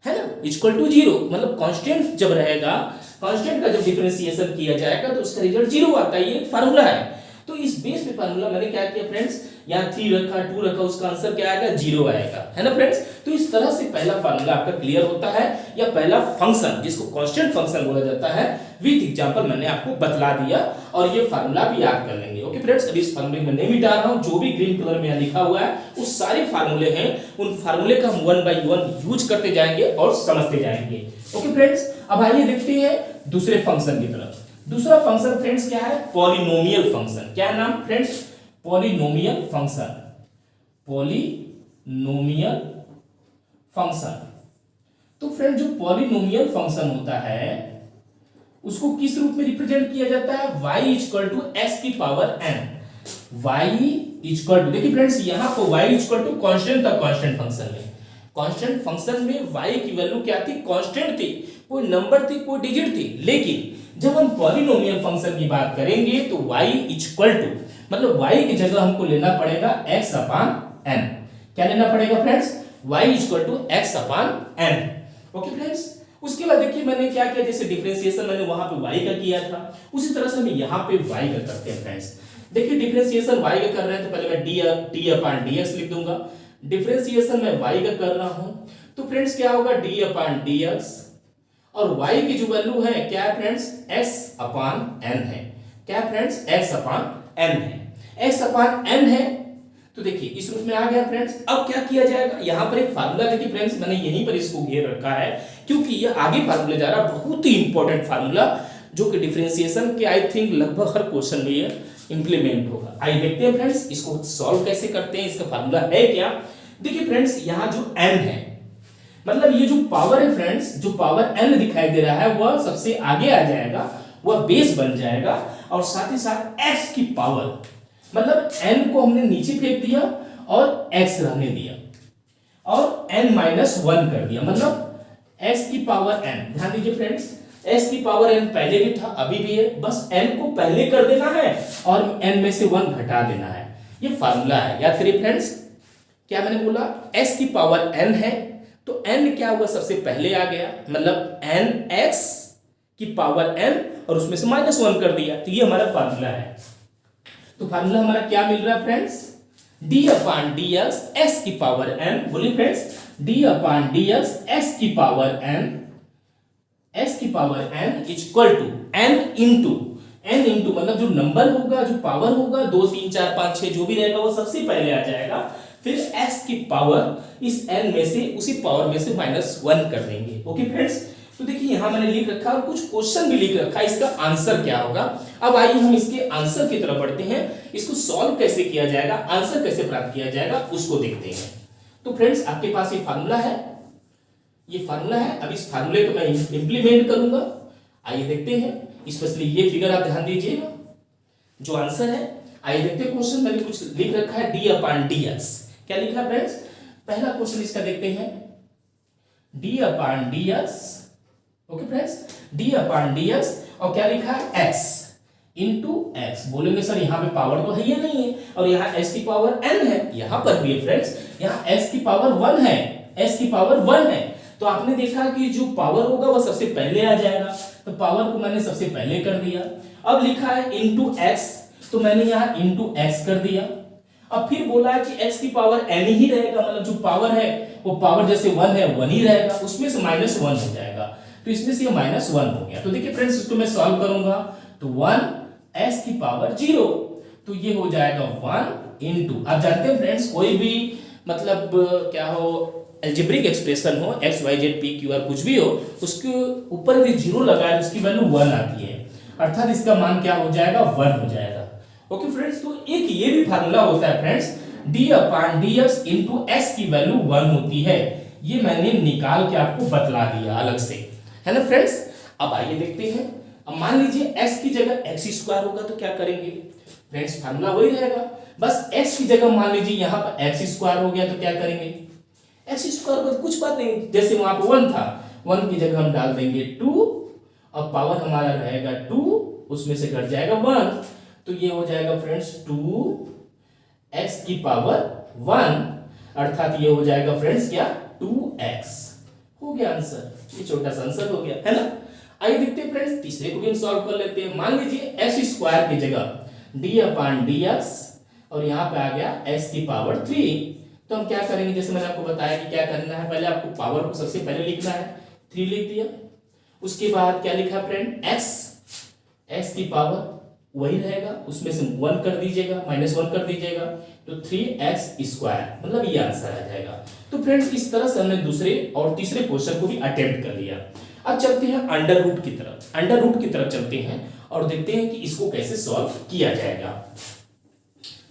है ना इक्वल टू 0, मतलब कांस्टेंट जब रहेगा, कांस्टेंट का जब डिफरेंशिएशन किया जाएगा तो उसका रिजल्ट 0 आता है। ये एक फार्मूला है। तो इस बेस पे फार्मूला मैंने क्या किया फ्रेंड्स, यहाँ 3 रखा, 2 रखा, उसका आंसर क्या आएगा, 0 आएगा, है ना फ्रेंड्स। तो इस तरह से पहला फार्मूला आपका क्लियर होता है, या पहला फंक्शन जिसको कांस्टेंट फंक्शन बोला जाता है, विद एग्जांपल मैंने आपको बतला दिया और ये फार्मूला भी याद कर लेंगे। ओके फ्रेंड्स, अभी इस फार्मूले में नहीं मिटा रहा हूं, जो भी ग्रीन कलर में लिखा हुआ है वो सारे फार्मूले हैं, उन फार्मूले का हम 1 बाय 1 यूज करते जाएंगे और समझते जाएंगे। ओके फ्रेंड्स, अब आइए देखते हैं दूसरे फंक्शन की तरफ। दूसरा फंक्शन फ्रेंड्स क्या है, पॉलिनोमियल फंक्शन। क्या है नाम friends, polynomial function. Polynomial function. तो फ्रेंड जो पॉलिनोमियल फंक्शन होता है उसको किस रूप में रिप्रेजेंट किया जाता है, y इक्वल टू एक्स की power n। y equal to, देखिए फ्रेंड्स यहां पर y इक्वल टू कांस्टेंट था, कांस्टेंट फंक्शन में, कांस्टेंट फंक्शन में y की वैल्यू क्या थी, कांस्टेंट थी, कोई नंबर थी, कोई डिजिट थी। लेकिन जब हम पॉलिनोमियल फंक्शन की बात करेंगे तो y इक्वल टू, मतलब y की जगह हमको लेना पड़ेगा x अपान n। क्या लेना पड़ेगा friends, y equal to x upon n। Okay friends, उसके बाद देखिए मैंने क्या किया, जैसे डिफरेंशिएशन मैंने वहां पे y का किया था, उसी तरह से हम यहाँ पे y का करते हैं फ्रेंड्स। देखिए डिफरेंशिएशन y का कर रहे हैं तो पहले मैं d अपान dx लिख दूंगा। डिफरेंशिएशन मैं y का कर रहा हूं तो फ्रेंड्स क्या होगा, d अपान dx, और y की जो वैल्यू है क्या है फ्रेंड्स, x अपान n है। क्या है फ्रेंड्स, x अपान n है, x अपान n है। तो देखिए इस रूप में आ गया फ्रेंड्स। अब क्या किया जाएगा, यहां पर एक फार्मूला, देखिए फ्रेंड्स मैंने यहीं पर इसको घेर रखा है क्योंकि ये आगे फार्मूला जा रहा है, बहुत ही इंपॉर्टेंट फार्मूला जो कि डिफरेंशिएशन के आई थिंक लगभग हर क्वेश्चन में ये इंप्लीमेंट होगा। आइए देखते हैं फ्रेंड्स इसको सॉल्व कैसे करते हैं, इसका फार्मूला है क्या। देखिए फ्रेंड्स यहाँ जो n है, मतलब ये जो पावर है फ्रेंड्स, जो पावर n दिखाई दे रहा है वह सबसे आगे आ जाएगा, वह बेस बन जाएगा, और साथ ही साथ x की पावर, मतलब n को हमने नीचे फेंक दिया और x रहने दिया और n माइनस 1 कर दिया, मतलब x की पावर n। ध्यान दीजिए फ्रेंड्स, x की पावर n पहले भी था अभी भी है, बस n को पहले कर देना है और n में से 1 घटा देना है, ये फार्मूला है। याद करिए फ्रेंड्स, क्या मैंने बोला, x की पावर n है तो n क्या हुआ, सबसे पहले आ गया, मतलब nx की पावर n और उसमें से -1 कर दिया, तो ये हमारा फार्मूला है। तो फार्मूला हमारा क्या मिल रहा है friends, d upon dx x की पावर n, बोलिए friends, d upon dx x की पावर n, x की power n equal to n into मतलब जो नंबर होगा, जो पावर होगा, 2 3 4 5 6 जो भी रहेगा वो सबसे पहले आ जाएगा, फिर x की पावर इस n में से, उसी पावर में से -1 कर देंगे। ओके फ्रेंड्स, तो देखिए यहां मैंने लिख रखा और कुछ क्वेश्चन भी लिख रखा है, इसका आंसर क्या होगा। अब आइए हम इसके आंसर की तरफ बढ़ते हैं, इसको सॉल्व कैसे किया जाएगा, आंसर कैसे प्राप्त किया जाएगा उसको देखते हैं। तो फ्रेंड्स आपके पास ये फार्मूला है, ये फार्मूला है, अब इस फार्मूले को मैं इंप्लीमेंट करूंगा। आइए देखते हैं, स्पेशली ये फिगर आप ध्यान दीजिएगा, जो आंसर है। आइए देखते हैं क्वेश्चन, मैंने कुछ लिख रखा है d अपान dx। क्या लिखा है फ्रेंड्स, पहला क्वेश्चन इसका देखते हैं, d upon dx। Okay friends, d upon dx और क्या लिखा है, x इंटू एक्स। बोलेंगे सर यहाँ पे पावर तो है ही नहीं है, और यहाँ s की पावर n है, यहाँ पर भी है फ्रेंड्स, यहाँ s की पावर 1 है, s की पावर 1 है, तो आपने देखा कि जो पावर होगा वह सबसे पहले आ जाएगा, तो पावर को मैंने सबसे पहले कर दिया। अब लिखा है इंटू एक्स, तो मैंने यहाँ इंटू एक्स कर दिया। अब फिर बोला है कि x की पावर n ही रहेगा, मतलब जो पावर है वो पावर जैसे 1 है 1 ही रहेगा, उसमें से -1 हो जाएगा, तो इसमें से -1 हो गया। तो देखिए फ्रेंड्स इसको मैं सॉल्व करूंगा तो 1 s की पावर 0, तो ये हो जाएगा 1 इंटू, आप जानते हैं फ्रेंड्स कोई भी मतलब क्या हो, एल्जेब्रिक एक्सप्रेशन हो, x y z p q r कुछ भी हो, उसके ऊपर यदि 0 लगाए उसकी वैल्यू 1 आती है, अर्थात इसका मान क्या हो जाएगा, 1 हो जाएगा। ओके फ्रेंड्स, तो एक ये भी फार्मूला होता है friends, d upon dx into x की वैल्यू 1 होती है, ये मैंने निकाल के आपको बतला दिया अलग से, है ना फ्रेंड्स। अब आइए देखते हैं, अब मान लीजिए x की जगह x स्क्वायर होगा तो क्या करेंगे फ्रेंड्स, फार्मूला वही रहेगा, बस x की जगह मान लीजिए यहाँ पर x स्क्वायर हो गया तो क्या करेंगे, x स्क्वायर को कुछ बात नहीं, जैसे वहां पर 1 था, 1 की जगह हम डाल देंगे 2 और पावर हमारा रहेगा 2, उसमें से घट जाएगा 1, तो ये हो जाएगा फ्रेंड्स 2x की पावर 1, अर्थात ये हो जाएगा फ्रेंड्स क्या, 2x। हो गया आंसर, ये छोटा सा आंसर हो गया, है ना। आइए देखते हैं फ्रेंड्स, तीसरे को भी हम सॉल्व कर लेते हैं। मान लीजिए x स्क्वायर की जगह d अपान dx और यहाँ पे आ गया x की पावर 3, तो हम क्या करेंगे, जैसे मैंने आपको बताया कि क्या करना है, पहले आपको पावर को सबसे पहले लिखना है, 3 लिख दिया, उसके बाद क्या लिखा फ्रेंड, x की पावर वही रहेगा, उसमें से 1 कर दीजिएगा, -1 कर दीजिएगा, तो 3x स्क्वायर, मतलब ये आंसर आ जाएगा। तो फ्रेंड्स इस तरह से हमने दूसरे और तीसरे क्वेश्चन को भी अटेम्प्ट कर लिया। अब चलते हैं अंडर रूट की तरफ, अंडर रूट की तरफ चलते हैं और देखते हैं कि इसको कैसे सॉल्व किया जाएगा।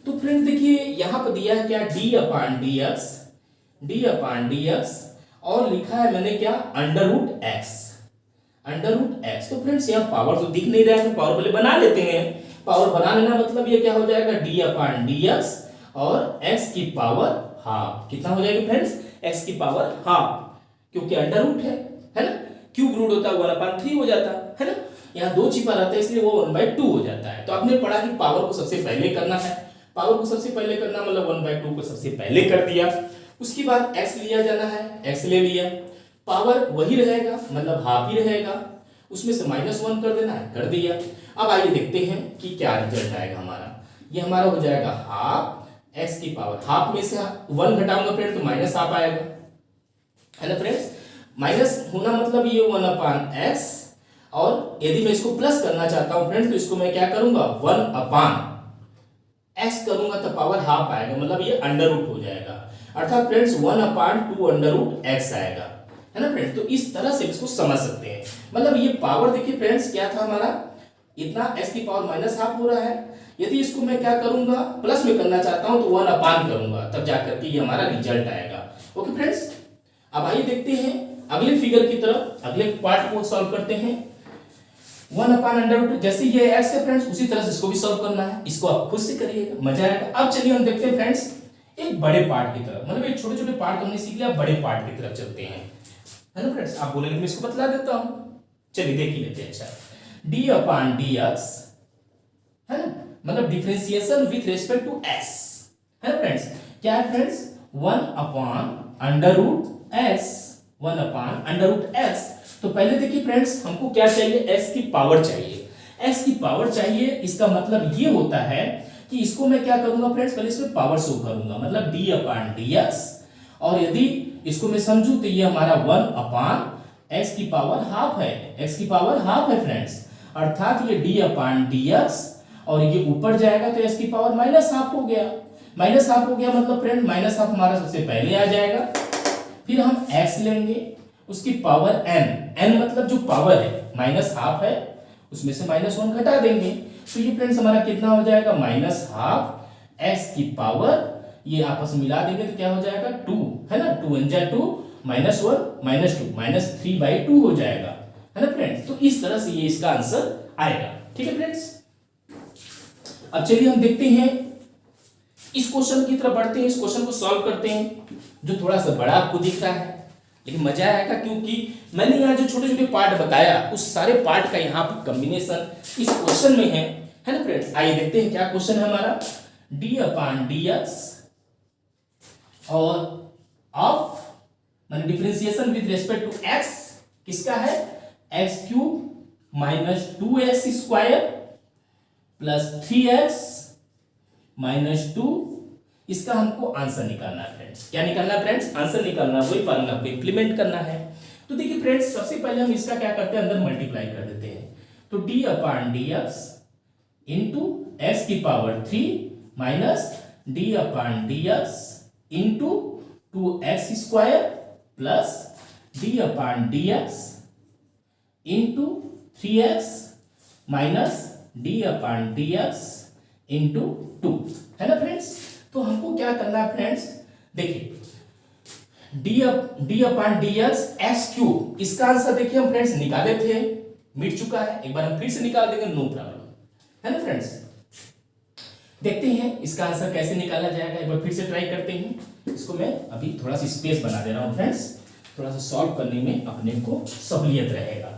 तो तो फ्रेंड्स देखिए यहाँ पर दिया है क्या, डी अपान डी एक्स और लिखा है मैंने क्या, अंडर रूट एक्स। तो फ्रेंड्स यहाँ पावर तो दिख नहीं रहा है, तो पावर पहले बना लेते हैं। पावर बना लेना मतलब ये क्या हो जाएगा, डी अपान डी एक्स और एक्स की पावर हाफ। कितना हो जाएगा फ्रेंड्स, एक्स की पावर हाफ, क्योंकि अंडर रूट है ना, क्यूब रूट होता है 1/3 हो जाता है ना, यहाँ 2 छिपा रहता है इसलिए वो 1/2 हो जाता है। तो आपने पढ़ा कि पावर को सबसे पहले करना है, पावर को सबसे पहले करना मतलब 1/2 को सबसे पहले कर दिया, उसके बाद x लिया जाना है, x ले लिया, पावर वही रहेगा मतलब हाफ ही रहेगा, उसमें से -1 कर देना है, कर दिया। अब आइए देखते हैं कि क्या रिजल्ट आएगा हमारा। ये हमारा हो जाएगा हाफ x की पावर, हाफ में से 1 घटाऊंगा फ्रेंड्स तो -1/2 आएगा, है ना फ्रेंड्स। माइनस होना मतलब ये 1/x, और यदि मैं इसको प्लस करना चाहता हूं फ्रेंड्स तो इसको मैं क्या करूंगा, 1/x करूंगा तो पावर हाफ आएगा, मतलब ये अंडर रूट हो जाएगा, अर्थात फ्रेंड्स 1/2 अंडर रूट x आएगा, है ना फ्रेंड्स। तो इस तरह से इसको समझ सकते हैं, मतलब ये पावर देखिए फ्रेंड्स क्या था हमारा, इतना x की पावर -1/2 हो रहा है। यदि इसको मैं क्या करूंगा, प्लस में करना चाहता हूं तो 1/, करूंगा, तब जाकर के ये हमारा रिजल्ट आएगा। ओके फ्रेंड्स, अब आइए देखते हैं अगले फिगर की तरफ, अगले पार्ट को सॉल्व करते हैं। 1/√, जैसे ये x है फ्रेंड्स उसी तरह से इसको भी सॉल्व करना है, इसको आप खुद से करिएगा, मजा आएगा। अब चलिए हम देखते हैं फ्रेंड्स एक बड़े पार्ट की तरफ, मतलब एक छोटे छोटे पार्ट हमने सीख लिया, बड़े पार्ट की तरफ चलते हैं, है ना फ्रेंड्स। आप बोलेंगे मैं इसको बतला देता हूं, चलिए देख ही लेते हैं। अच्छा, d/dx है ना, मतलब differentiation with respect to s, है ना फ्रेंड्स। क्या है फ्रेंड्स, 1/√s। तो पहले देखिए फ्रेंड्स हमको क्या चाहिए, x की पावर चाहिए, x की पावर चाहिए। इसका मतलब ये होता है कि इसको मैं क्या करूंगा फ्रेंड्स, पहले इसमें पावर शो करूंगा, मतलब d/dx, और यदि इसको मैं समझूं तो ये हमारा 1/x की पावर हाफ है, x की पावर हाफ है फ्रेंड्स, अर्थात ये d/dx और ये ऊपर जाएगा तो x की पावर -1/2 हो गया, -1/2 हो गया, मतलब फ्रेंड -1/2 हमारा सबसे पहले आ जाएगा। फिर हम x लेंगे, उसकी पावर n मतलब जो पावर है -1/2 है, उसमें से -1 घटा देंगे, तो ये फ्रेंड्स हमारा कितना हो जाएगा, -1/2 x की पावर, ये आपस में मिला देंगे तो क्या हो जाएगा 2, है ना, 2 × 2 -1 -2 -3/2 हो जाएगा, है ना फ्रेंड्स। तो इस तरह से ये इसका आंसर आएगा, ठीक है फ्रेंड्स। अब चलिए हम देखते हैं इस क्वेश्चन की तरफ बढ़ते हैं, इस क्वेश्चन को सॉल्व करते हैं, जो थोड़ा सा बड़ा आपको दिख रहा है लेकिन मजा आएगा, क्योंकि मैंने यहाँ जो छोटे छोटे पार्ट बताया उस सारे पार्ट का यहाँ पर कॉम्बिनेशन इस क्वेश्चन में है ना फ्रेंड्स। आइए देखते हैं क्या क्वेश्चन है हमारा, d/dx और ऑफ माने differentiation with respect to x किसका है, x³ - 2x² + 3x - 2, इसका हमको आंसर निकालना है फ्रेंड्स। क्या निकालना है फ्रेंड्स, आंसर निकालना, वही फार्मूला को इंप्लीमेंट करना है। तो देखिए फ्रेंड्स सबसे पहले हम इसका क्या करते हैं, अंदर मल्टीप्लाई कर देते हैं, तो d/dx इंटू x की power 3 minus d/dx into 2x² plus d/dx into 3x minus d/dx into 2, है ना फ्रेंड्स। तो हमको क्या करना है फ्रेंड्स, देखिए d/dx x³, इसका आंसर देखिए हम फ्रेंड्स निकाले थे, मिट चुका है, एक बार हम फिर से निकाल देंगे, नो प्रॉब्लम, है ना फ्रेंड्स। देखते हैं इसका आंसर कैसे निकाला जाएगा, एक बार फिर से ट्राई करते हैं। इसको मैं अभी थोड़ा सा स्पेस बना दे रहा हूं फ्रेंड्स, थोड़ा सा सॉल्व करने में अपने को सहूलियत रहेगा,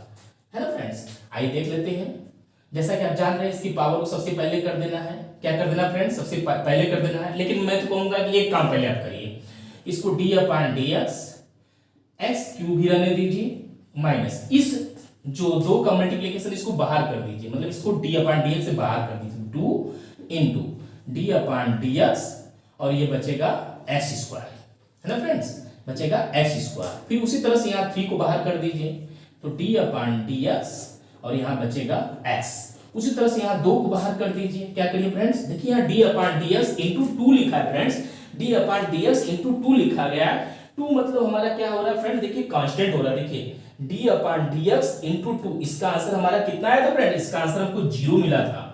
है ना फ्रेंड्स। आइए देख लेते हैं। जैसा कि आप जान रहे हैं इसकी पावर को सबसे पहले कर देना है, क्या कर देना फ्रेंड्स, सबसे पहले कर देना है, लेकिन मैं तो कहूंगा कि एक काम पहले आप करिए, इसको d/dx x³ भी रहने दीजिए, माइनस इस जो 2 का मल्टीप्लिकेशन इसको बाहर कर दीजिए, मतलब इसको d/dx से बाहर कर दीजिए, 2 इंटू d/dx और ये बचेगा x², है ना फ्रेंड्स, बचेगा x²। फिर उसी तरह से यहाँ 3 को बाहर कर दीजिए, तो d/dx और यहाँ बचेगा x। उसी तरह से यहाँ 2 को बाहर कर दीजिए, क्या करिए फ्रेंड्स, देखिए यहाँ d/dx इंटू 2 लिखा है फ्रेंड्स, d/dx इंटू 2 लिखा गया है, 2 मतलब हमारा क्या हो रहा है फ्रेंड, देखिए कांस्टेंट हो रहा है, देखिए d/dx इंटू 2, इसका आंसर हमारा कितना आया था फ्रेंड, इसका आंसर हमको 0 मिला था,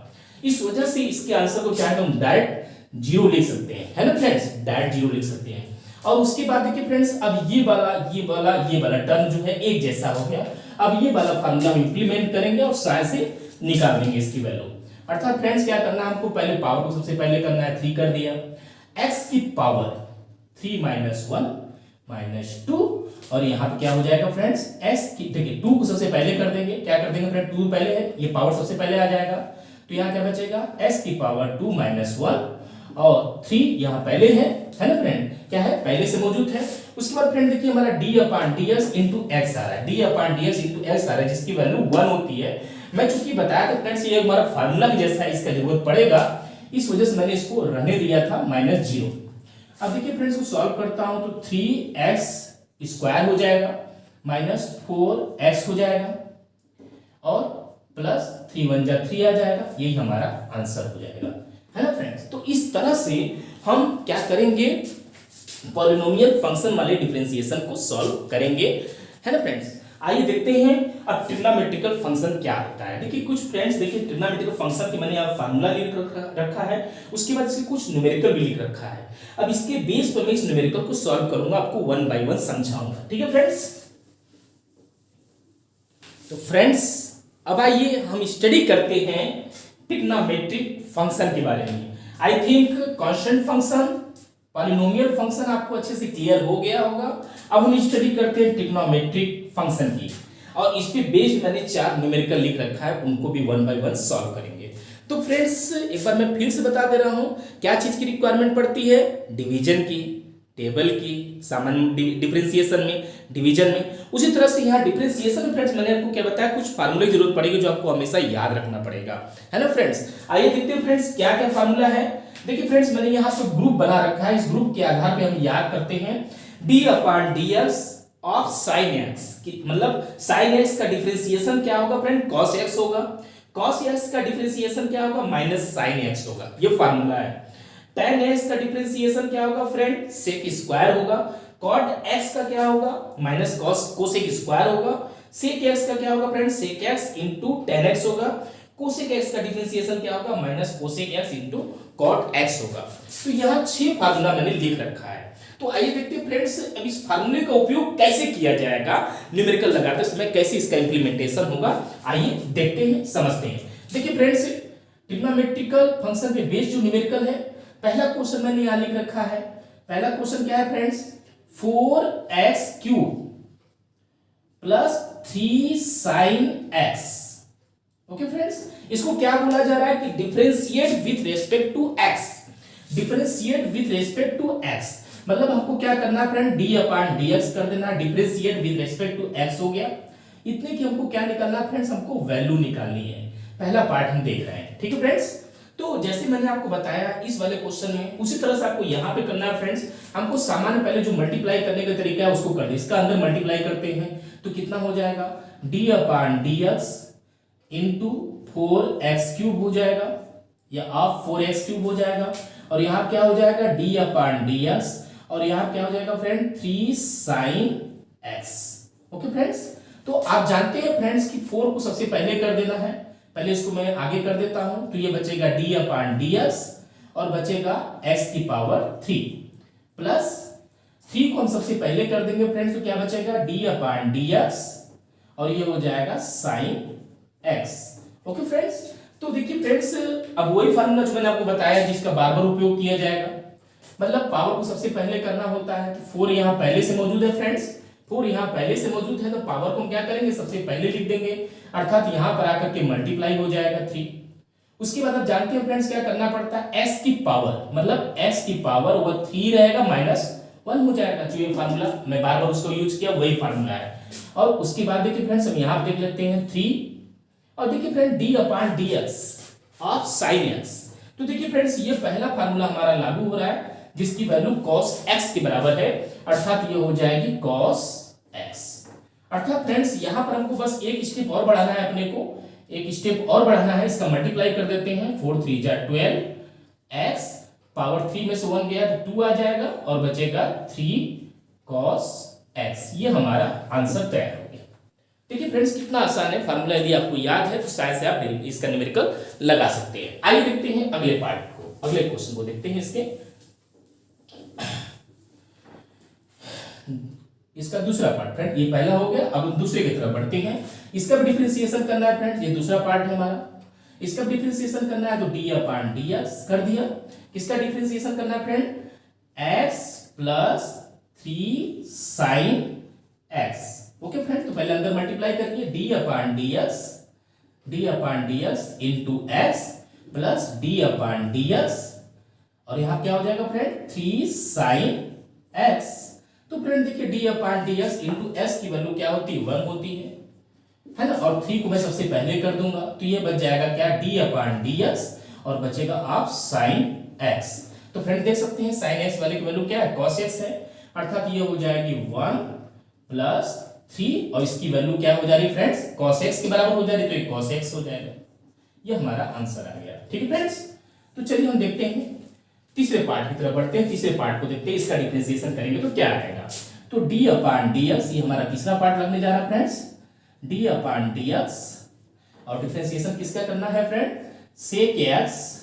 इस वजह से इसके आंसर को क्या हम डायरेक्ट जीरो लिख सकते हैं, है ना फ्रेंड्स, डायरेक्ट जीरो लिख सकते हैं। और उसके बाद देखिए फ्रेंड्स, अब ये वाला टर्म जो है एक जैसा हो गया। अब ये वाला फार्मूला हम इंप्लीमेंट करेंगे और साइन से निकाल देंगे इसकी वैल्यू। अर्थात फ्रेंड्स क्या करना है हमको, पहले पावर को सबसे पहले करना है 3 कर दिया, x की पावर 3 माइनस 1 माइनस 2, और यहाँ पे क्या हो जाएगा फ्रेंड्स, s की देखिए 2 को सबसे पहले कर देंगे, क्या कर देंगे फ्रेंड, 2 पहले है, ये पावर सबसे पहले आ जाएगा, तो यहाँ क्या बचेगा, s की पावर 2 माइनस 1 और 3 यहाँ पहले है ना फ्रेंड, क्या है पहले से मौजूद है। उसके बाद फ्रेंड देखिए हमारा d अपान ds इंटू एक्स आ रहा है, d अपान ds इंटू एक्स आ रहा है, जिसकी वैल्यू 1 होती है। मैं चूंकि बताया था फ्रेंड्स ये हमारा फार्मूला के जैसा है, इसका जरूरत पड़ेगा, इस वजह से मैंने इसको रहने दिया था -0। अब देखिए फ्रेंड्स को सॉल्व करता हूं तो 3x स्क्वायर हो जाएगा माइनस 4x हो जाएगा और प्लस 3 1 जा 3 आ जाएगा, यही हमारा आंसर हो जाएगा, है ना फ्रेंड्स। तो इस तरह से हम क्या करेंगे, पॉलिनोमियल फंक्शन वाले डिफरेंशिएशन को सॉल्व करेंगे, है ना फ्रेंड्स। आइए देखते हैं अब ट्रिग्नोमेट्रिकल फंक्शन क्या होता है। देखिए कुछ फ्रेंड्स, देखिए ट्रिग्नोमेट्रिकल फंक्शन की मैंने यहाँ फार्मूला लिख रखा है, उसके बाद इसके कुछ न्यूमेरिकल भी लिख रखा है। अब इसके बेस पर मैं इस न्यूमेरिकल को सॉल्व करूंगा, आपको 1 बाय 1 समझाऊंगा, ठीक है फ्रेंड्स। तो फ्रेंड्स अब आइए हम स्टडी करते हैं ट्रिग्नोमेट्रिक फंक्शन के बारे में। I think constant function, polynomial function आपको अच्छे से क्लियर हो गया होगा। अब हम स्टडी करते हैं ट्रिग्नोमेट्रिक फंक्शन की, और इस पे बेस्ड मैंने 4 न्यूमेरिकल लिख रखा है, उनको भी 1 बाय 1 सॉल्व करेंगे। तो फ्रेंड्स एक बार मैं फिर से बता दे रहा हूं, क्या चीज की रिक्वायरमेंट पड़ती है, डिवीजन की, टेबल की, सामान्य डिफरेंशिएशन में, डिवीजन में। उसी तरह से यहाँ डिफरेंशिएशन में फ्रेंड्स मैंने आपको क्या बताया, कुछ फार्मूले की जरूरत पड़ेगी जो आपको हमेशा याद रखना पड़ेगा, है ना फ्रेंड्स। आइए देखते हैं फ्रेंड्स क्या क्या फार्मूला है। देखिए फ्रेंड्स मैंने यहाँ पे ग्रुप बना रखा है, इस ग्रुप के आधार पे हम याद करते हैं d upon ds of sin x, मतलब sin x का डिफरेंशिएशन क्या होगा फ्रेंड, cos x होगा, cos x का डिफरेंशिएशन क्या होगा, माइनस sin x होगा, ये फार्मूला है। tan x का डिफरेंशिएशन क्या होगा फ्रेंड, sec स्क्वायर होगा, cot x का क्या होगा, माइनस cosec स्क्वायर होगा, sec x का क्या होगा friend, sec x into tan x होगा, cosec x का डिफरेंशिएशन क्या होगा, minus cosec x into cot x होगा। तो यहाँ 6 फार्मूला मैंने लिख रखा है। तो आइए देखते हैं फ्रेंड्स अब इस फार्मूले का उपयोग कैसे किया जाएगा, न्यूमेरिकल लगाते समय कैसे इसका इंप्लीमेंटेशन होगा, आइए देखते हैं, समझते हैं। देखिए फ्रेंड्स ट्रिग्नोमेट्रिकल फंक्शन पे बेस्ड जो न्यूमेरिकल है, पहला क्वेश्चन मैंने यहां लिख रखा है। पहला क्वेश्चन क्या है friends, 4x³ plus 3 sin x। Okay friends, इसको क्या बोला जा रहा है कि differentiate with respect to x, differentiate with respect to x, मतलब हमको क्या करना है फ्रेंड, d अपान dx कर देना, differentiate with respect to x हो गया। इतने की हमको क्या निकालना है फ्रेंड्स, हमको वैल्यू निकालनी है। पहला पार्ट हम देख रहे हैं, ठीक है फ्रेंड्स। तो जैसे मैंने आपको बताया इस वाले क्वेश्चन में, उसी तरह से आपको यहाँ पे करना है फ्रेंड्स। हमको सामान्य पहले जो मल्टीप्लाई करने का तरीका है उसको कर दे, इसका अंदर मल्टीप्लाई करते हैं तो कितना हो जाएगा, d upon dx into 4x³ हो जाएगा, या ऑफ 4x³ हो जाएगा, और यहाँ क्या हो जाएगा, d अपान dx, और यहाँ क्या हो जाएगा friend 3 sin x। Okay friends, तो आप जानते हैं फ्रेंड्स कि 4 को सबसे पहले कर देना है, पहले इसको मैं आगे कर देता हूं, तो ये बचेगा d अपान dx और बचेगा x की पावर 3 प्लस 3 को हम सबसे पहले कर देंगे फ्रेंड्स, तो क्या बचेगा d अपान dx और ये हो जाएगा sin x। ओके फ्रेंड्स, तो देखिए फ्रेंड्स अब वही फार्मूला जो मैंने आपको बताया जिसका बार बार उपयोग किया जाएगा, मतलब पावर को सबसे पहले करना होता है। तो 4 यहाँ पहले से मौजूद है फ्रेंड्स, 4 यहाँ पहले से मौजूद है, तो पावर को हम क्या करेंगे, सबसे पहले लिख देंगे, अर्थात यहाँ पर आकर के मल्टीप्लाई हो जाएगा 3। उसके बाद आप जानते हैं फ्रेंड्स क्या करना पड़ता है, s की पावर, मतलब s की पावर वो 3 रहेगा माइनस 1 हो जाएगा, जो ये फार्मूला मैं बार बार उसको यूज किया वही फार्मूला है। और उसके बाद देखिए फ्रेंड्स हम यहाँ देख लेते हैं 3, और देखिए friend d upon dx of sin x। तो देखिए फ्रेंड्स ये पहला फार्मूला हमारा लागू हो रहा है जिसकी वैल्यू cos x के बराबर है, अर्थात ये हो जाएगी cos x। अर्थात फ्रेंड्स यहाँ पर हमको बस एक स्टेप और बढ़ाना है, अपने को एक स्टेप और बढ़ाना है, इसका मल्टीप्लाई कर देते हैं, 4 3 जा 12, x पावर 3 में से 1 गया तो 2 आ जाएगा और बचेगा 3 cos x। ये हमारा आंसर तैयार हो गया। देखिए फ्रेंड्स कितना आसान है फार्मूला, यदि आपको याद है तो शायद से आप इसका न्यूमेरिकल लगा सकते हैं। आइए देखते हैं अगले पार्ट को। अगले क्वेश्चन को देखते हैं इसके। इसका दूसरा पार्ट फ्रेंड, ये पहला हो गया, अब दूसरे की तरफ बढ़ते हैं। इसका भी डिफरेंशिएशन करना है फ्रेंड, ये दूसरा पार्ट है हमारा। इसका डिफरेंशिएशन करना है तो डी अपॉन डी एक्स कर दिया। किसका डिफरेंशिएशन करना है friend, x plus 3 sine x. Okay friend, तो पहले अंदर मल्टीप्लाई करिए, D upon d x into x plus D upon d x, और यहां क्या हो जाएगा फ्रेंड 3 साइन एक्स। तो फ्रेंड देखिए d upon d x into S की वैल्यू क्या होती है, 1 होती है ना, और 3 को मैं सबसे पहले कर दूंगा, तो ये बच जाएगा क्या, डी अपॉन डी एक्स, और बचेगा आप साइन एक्स। तो फ्रेंड देख सकते हैं साइन एक्स वाले की वैल्यू क्या है, कॉस एक्स है, अर्थात ये हो जाएगी 1 प्लस 3, और इसकी वैल्यू क्या हो जा रही है फ्रेंड्स, कॉस एक्स के बराबर हो जा रही है, तो ये कॉस एक्स हो जाएगा। ये हमारा आंसर आ गया। ठीक है फ्रेंड्स, तो चलिए हम देखते हैं तीसरे पार्ट की तरफ बढ़ते हैं। तीसरे पार्ट को देखते हैं, इसका डिफरेंशिएशन करेंगे तो क्या आएगा। तो डी अपॉन डी एक्स, ये हमारा तीसरा पार्ट लगने जा रहा है friends, d upon d x, और डिफरेंशिएशन किसका करना है friend, sec x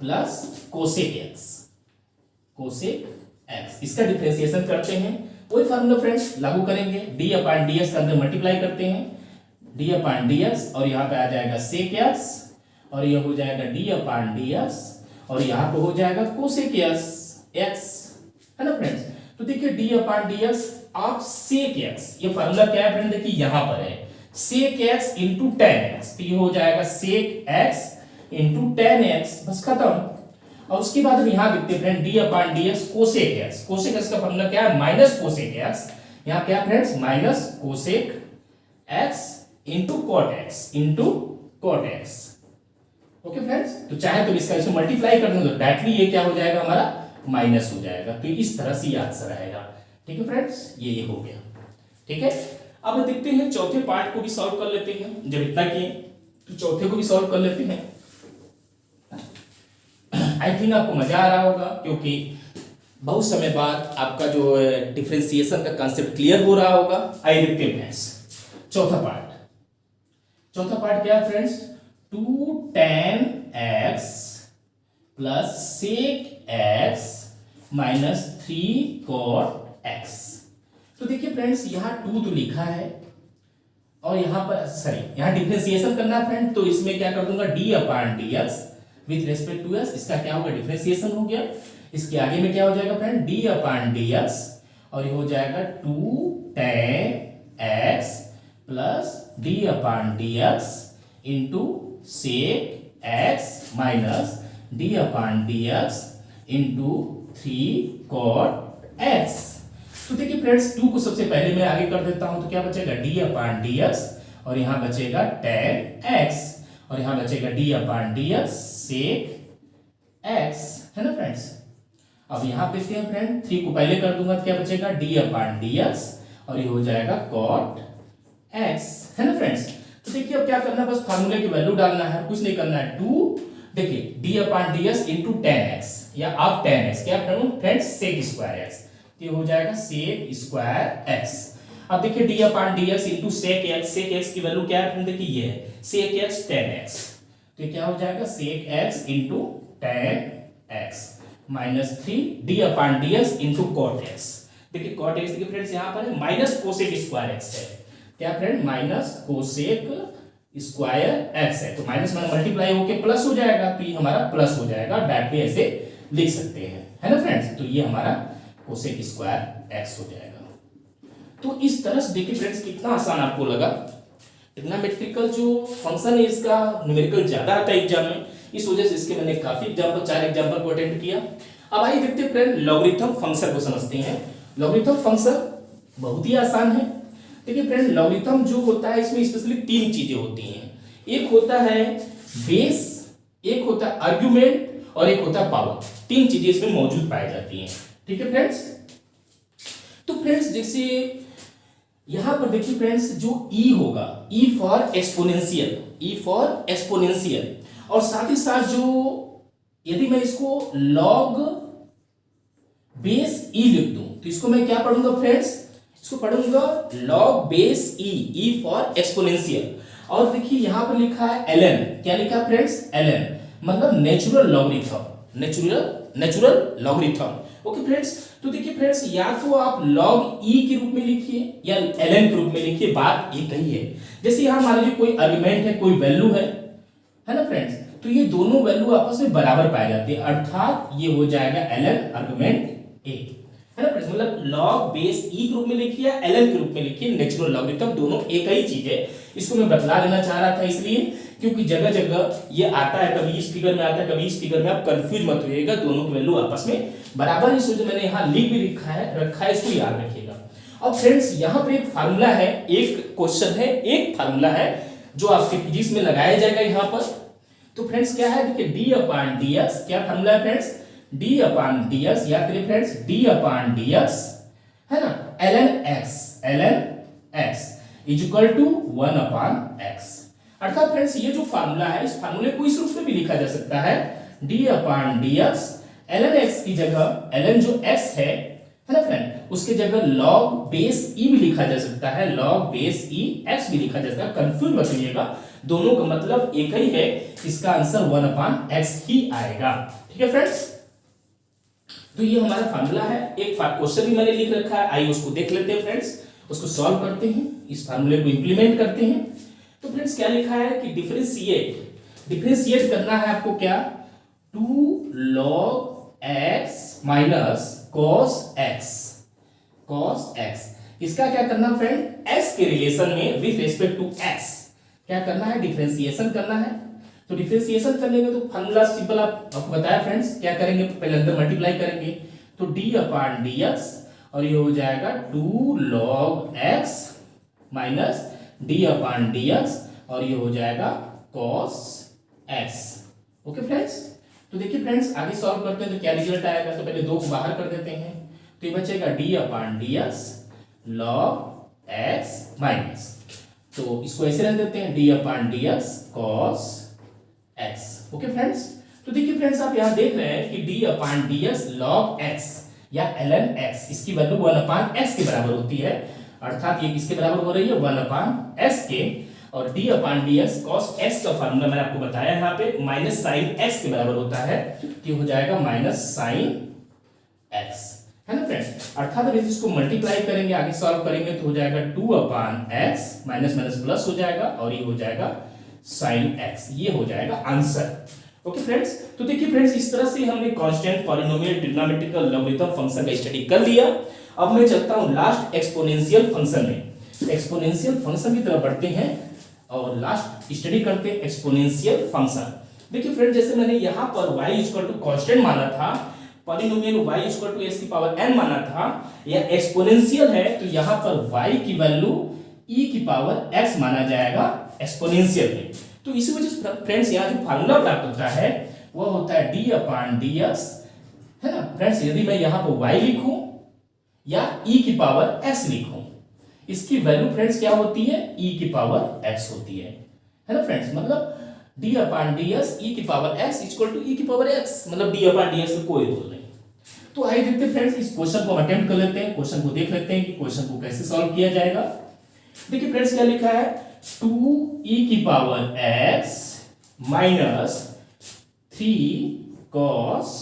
plus cosec x, cosec x. इसका डिफरेंशिएशन करते हैं, वही फार्मूला फ्रेंड्स लागू करेंगे, डी अपॉन डी एक्स का अंदर मल्टीप्लाई करते हैं, डी अपॉन डी एक्स, और यहाँ पे आ जाएगा सेक एक्स, और ये हो जाएगा डी अपॉन डी एक्स, और यहाँ पे हो जाएगा कोसेक एक्स, है ना फ्रेंड्स। तो देखिए d upon d x of sec x, ये फार्मूला क्या है फ्रेंड, देखिए यहां पर है sec x into tan x, तो ये हो जाएगा sec x into tan x, बस खत्म। और उसके बाद हम यहां देखते हैं friend d upon d x cosec x, cosec x का फार्मूला क्या है, माइनस कोसेक एक्स, यहां क्या friends minus cosec x into cot x, into cot x. Okay friends, तो चाहे तो इसका इसमें मल्टीप्लाई कर दो तो डायरेक्टली ये क्या हो जाएगा हमारा माइनस हो जाएगा, तो इस तरह से ये आंसर आएगा। ठीक है फ्रेंड्स, ये हो गया। ठीक है, अब देखते हैं चौथे पार्ट को भी सॉल्व कर लेते हैं। जब इतना किए तो चौथे को भी सॉल्व कर लेते हैं। आई थिंक आपको मजा आ रहा होगा, क्योंकि बहुत समय बाद आपका जो डिफरेंशिएशन का कांसेप्ट क्लियर हो रहा होगा। आइए देखते हैं फ्रेंड्स चौथा पार्ट। चौथा पार्ट क्या है friends, 2 tan x plus sec x minus 3 cot x। तो देखिए फ्रेंड्स यहाँ 2 तो लिखा है, और यहाँ पर सॉरी यहाँ डिफरेंशिएशन करना है फ्रेंड, तो इसमें क्या कर दूंगा d upon dx with respect to s, इसका क्या होगा डिफरेंशिएशन हो गया। इसके आगे में क्या हो जाएगा फ्रेंड d अपॉन dx, और ये हो जाएगा 2 tan x plus d upon dx into sec x minus d upon dx into 3 cot x। तो देखिए फ्रेंड्स 2 को सबसे पहले मैं आगे कर देता हूं, तो क्या बचेगा d अपॉन dx, और यहां बचेगा tan x, और यहां बचेगा d अपॉन dx सेक x, है ना फ्रेंड्स। अब यहां पे देखते हैं फ्रेंड 3 को पहले कर दूंगा तो क्या बचेगा d अपॉन dx, और ये हो जाएगा cot x, है ना फ्रेंड्स। तो देखिए अब क्या करना है, बस फार्मूले की वैल्यू डालना है, कुछ नहीं करना है। 2 देखिए d upon dx into tan x या आप tan x, क्या फ्रेंड्स सेक स्क्वायर x, तो ये हो जाएगा सेक स्क्वायर x। अब देखिए d upon dx into sec x की वैल्यू क्या है फ्रेंड, देखिए ये है सेक x tan x, तो ये क्या हो जाएगा सेक x into tan x minus 3 d upon dx into cot x। देखिए cot x देखिए फ्रेंड्स यहाँ पर है माइनस कोसेक स्क्वायर x है, क्या friend minus cosec square x है, तो माइनस में मल्टीप्लाई होके प्लस हो जाएगा, तो ये हमारा प्लस हो जाएगा, डायरेक्टली ऐसे लिख सकते हैं, है ना फ्रेंड्स। तो ये हमारा कोसेक स्क्वायर x हो जाएगा। तो इस तरह से देखिए फ्रेंड्स कितना आसान आपको लगा। ट्रिग्नोमेट्रिकल जो फंक्शन है इसका न्यूमेरिकल ज्यादा आता है एग्जाम में, इस वजह से इसके मैंने काफी एग्जाम्पल 4 एग्जाम्पल को अटेंड किया। अब आइए देखते हैं फ्रेंड लॉगरिथम फंक्शन को समझते हैं। लॉगरिथम फंक्शन बहुत ही आसान है। देखिए फ्रेंड लॉगरिथम जो होता है इसमें स्पेशली 3 चीजें होती हैं, एक होता है बेस, एक होता है आर्गुमेंट, और एक होता है पावर। 3 चीजें इसमें मौजूद पाई जाती हैं। ठीक है फ्रेंड्स, तो फ्रेंड्स जैसे यहां पर देखिए फ्रेंड्स जो e होगा, e for exponential, e for exponential, और साथ ही साथ जो यदि मैं इसको log बेस e लिख दूं तो इसको मैं क्या पढ़ूंगा फ्रेंड्स, इसको पढ़ूंगा log base e, e for exponential. और देखिए यहां पर लिखा है ln, क्या लिखा है फ्रेंड्स ln, मतलब natural logarithm, natural logarithm. Okay friends, तो देखिए फ्रेंड्स, या तो आप log e के रूप में लिखिए या ln के रूप में लिखिए, बात एक ही है। जैसे यहाँ मान लीजिए कोई आर्गुमेंट है, कोई वैल्यू है ना फ्रेंड्स, तो ये दोनों वैल्यू आपस में बराबर पाए जाते हैं, अर्थात ये हो जाएगा ln आर्गुमेंट a, है ना फ्रेंड्स। मतलब log बेस e के रूप में लिखिए या ln के रूप में लिखिए, नेचुरल लॉगरिथम दोनों एक ही चीज है। इसको मैं बतला देना चाह रहा था इसलिए क्योंकि जगह जगह ये आता है, कभी इस फिगर में आता है, कभी इस फिगर में, आप कंफ्यूज मत होइएगा, दोनों की वैल्यू आपस में बराबर। इस वजह मैंने यहाँ लिख भी रखा है, इसको याद रखिएगा। अब फ्रेंड्स यहाँ पे एक फार्मूला है, एक क्वेश्चन है, एक फार्मूला है जो आपके फिजिक्स में लगाया जाएगा यहाँ पर। तो फ्रेंड्स क्या है, देखिए डी अपॉन डी एक्स, क्या फार्मूला है friends, d upon d x, याद करिए friends, d upon d x है ना, ln x is equal to 1 upon x. अर्थात फ्रेंड्स ये जो फार्मूला है, इस फार्मूले को इस रूप में भी लिखा जा सकता है, d upon d x, ln x की जगह ln जो x है ना फ्रेंड, उसके जगह log बेस e भी लिखा जा सकता है, log बेस e x भी लिखा जा सकता है, कंफ्यूज मत होइएगा, दोनों का मतलब एक ही है, इसका आंसर 1 अपॉन x ही आएगा। ठीक है फ्रेंड्स, तो ये हमारा फार्मूला है। एक क्वेश्चन भी मैंने लिख रखा है, आइए उसको देख लेते हैं फ्रेंड्स, उसको सॉल्व करते हैं, इस फार्मूले को इंप्लीमेंट करते हैं। तो फ्रेंड्स क्या लिखा है कि डिफरेंशिएट करना है आपको, क्या, 2 log x minus cos x, इसका क्या करना फ्रेंड, x के रिलेशन में विथ रिस्पेक्ट टू x क्या करना है, डिफरेंशिएशन करना है। तो डिफरेंशिएशन करने का तो फार्मूला सिंपल आपको बताया फ्रेंड्स, क्या करेंगे, पहले अंदर मल्टीप्लाई करेंगे, तो d अपॉन dx और ये हो जाएगा 2 log x minus d upon dx और ये हो जाएगा cos x। ओके फ्रेंड्स, तो देखिए फ्रेंड्स आगे सॉल्व करते हैं तो क्या रिजल्ट आएगा, तो पहले 2 को बाहर कर देते हैं, तो ये बचेगा d upon dx log x minus, तो इसको ऐसे रख देते हैं, d upon dx cos x। Okay friends, तो देखिए फ्रेंड्स आप यहाँ देख रहे हैं कि d upon dx log x या ln x, इसकी वैल्यू 1 अपॉन x के बराबर होती है, अर्थात ये किसके बराबर हो रही है, 1 अपॉन x के, और d upon dx cos x का फार्मूला मैंने आपको बताया यहाँ पे माइनस साइन x के बराबर होता है, कि हो जाएगा माइनस साइन x, है ना फ्रेंड्स। अर्थात अब इसको मल्टीप्लाई करेंगे, आगे सॉल्व करेंगे तो हो जाएगा 2 upon x, minus minus plus हो जाएगा और ये हो जाएगा साइन x, ये हो जाएगा आंसर। ओके फ्रेंड्स, तो देखिए फ्रेंड्स इस तरह से हमने constant, polynomial, trigonometrical, logarithm function का स्टडी कर लिया। अब मैं चलता हूं लास्ट एक्सपोनेंशियल फंक्शन में, एक्सपोनेंशियल फंक्शन की तरफ बढ़ते हैं और लास्ट स्टडी करते हैं एक्सपोनेंशियल फंक्शन। देखिए फ्रेंड, जैसे मैंने यहाँ पर y इक्वल टू कांस्टेंट माना था, polynomial y equal to s की पावर n माना था, या एक्सपोनेंशियल है तो यहाँ पर y की वैल्यू e की पावर x माना जाएगा एक्सपोनेंशियल में। तो इसी वजह से फ्रेंड्स यहाँ जो फार्मूला प्राप्त होता है वो होता है d अपॉन dx, है ना फ्रेंड्स। यदि मैं यहाँ पर y लिखूं या e की पावर x लिखूं, इसकी वैल्यू फ्रेंड्स क्या होती है, e की पावर x होती है ना फ्रेंड्स। मतलब d अपॉन ds e की power x equal to e की पावर x, मतलब d अपॉन ds में कोई रोल नहीं। तो आइए देखते हैं फ्रेंड्स, इस क्वेश्चन को हम अटेम्प्ट कर लेते हैं, क्वेश्चन को देख लेते हैं कि क्वेश्चन को कैसे सॉल्व किया जाएगा। देखिए फ्रेंड्स क्या लिखा है, 2e की power x minus 3 cos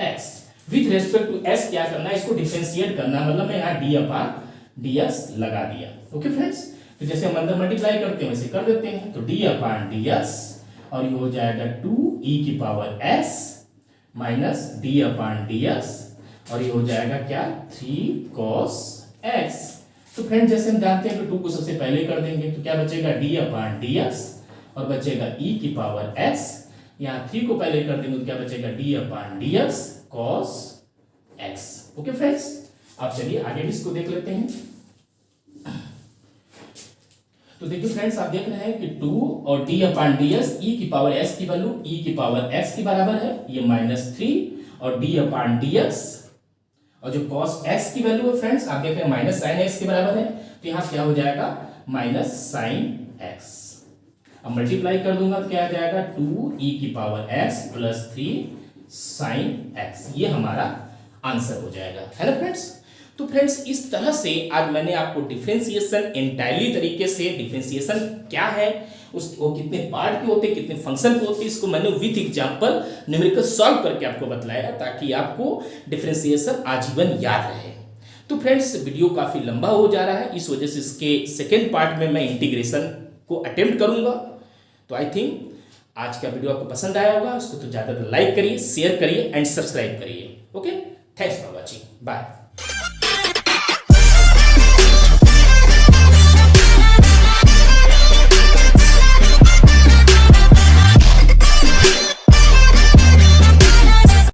x with respect to s क्या करना है, इसको डिफरेंशिएट करना, मतलब मैं यहाँ d अपॉन ds लगा दिया। ओके फ्रेंड्स, तो जैसे हम अंदर मल्टीप्लाई करते हैं वैसे कर देते हैं, तो d अपॉन ds और ये हो जाएगा 2e की power s minus d upon ds और ये हो जाएगा क्या, 3 cos x। तो फ्रेंड जैसे हम जानते हैं कि 2 को सबसे पहले कर देंगे तो क्या बचेगा, d अपॉन ds और बचेगा e की पावर x, यहाँ 3 को पहले कर देंगे तो क्या बचेगा, d upon ds cos x। Okay friends, अब चलिए आगे भी इसको देख लेते हैं। तो देखिए फ्रेंड्स आप देख रहे हैं कि 2 और d अपॉन ds e की पावर s की वैल्यू e की पावर x की बराबर है, ये -3 और d अपॉन ds और जो cos x की वैल्यू है फ्रेंड्स आप देख रहे हैं माइनस साइन x के बराबर है, तो यहाँ क्या हो जाएगा, माइनस साइन x। अब मल्टीप्लाई कर दूंगा तो क्या आ जाएगा, 2e की power x plus 3 sine x, ये हमारा आंसर हो जाएगा, है ना फ्रेंड्स। तो फ्रेंड्स इस तरह से आज मैंने आपको डिफरेंशिएशन एंटायरली तरीके से, डिफरेंशिएशन क्या है वो कितने पार्ट के होते हैं, कितने फंक्शन के होते हैं, इसको मैंने विथ एग्जाम्पल न्यूमेरिकल सॉल्व करके आपको बतलाया ताकि आपको डिफरेंशिएशन आजीवन याद रहे। तो फ्रेंड्स वीडियो काफ़ी लंबा हो जा रहा है, इस वजह से इसके सेकेंड पार्ट में मैं इंटीग्रेशन को अटेम्प्ट करूंगा। तो आई थिंक आज का वीडियो आपको पसंद आया होगा, उसको तो ज़्यादा लाइक करिए, शेयर करिए एंड सब्सक्राइब करिए। Okay, thanks for watching, bye.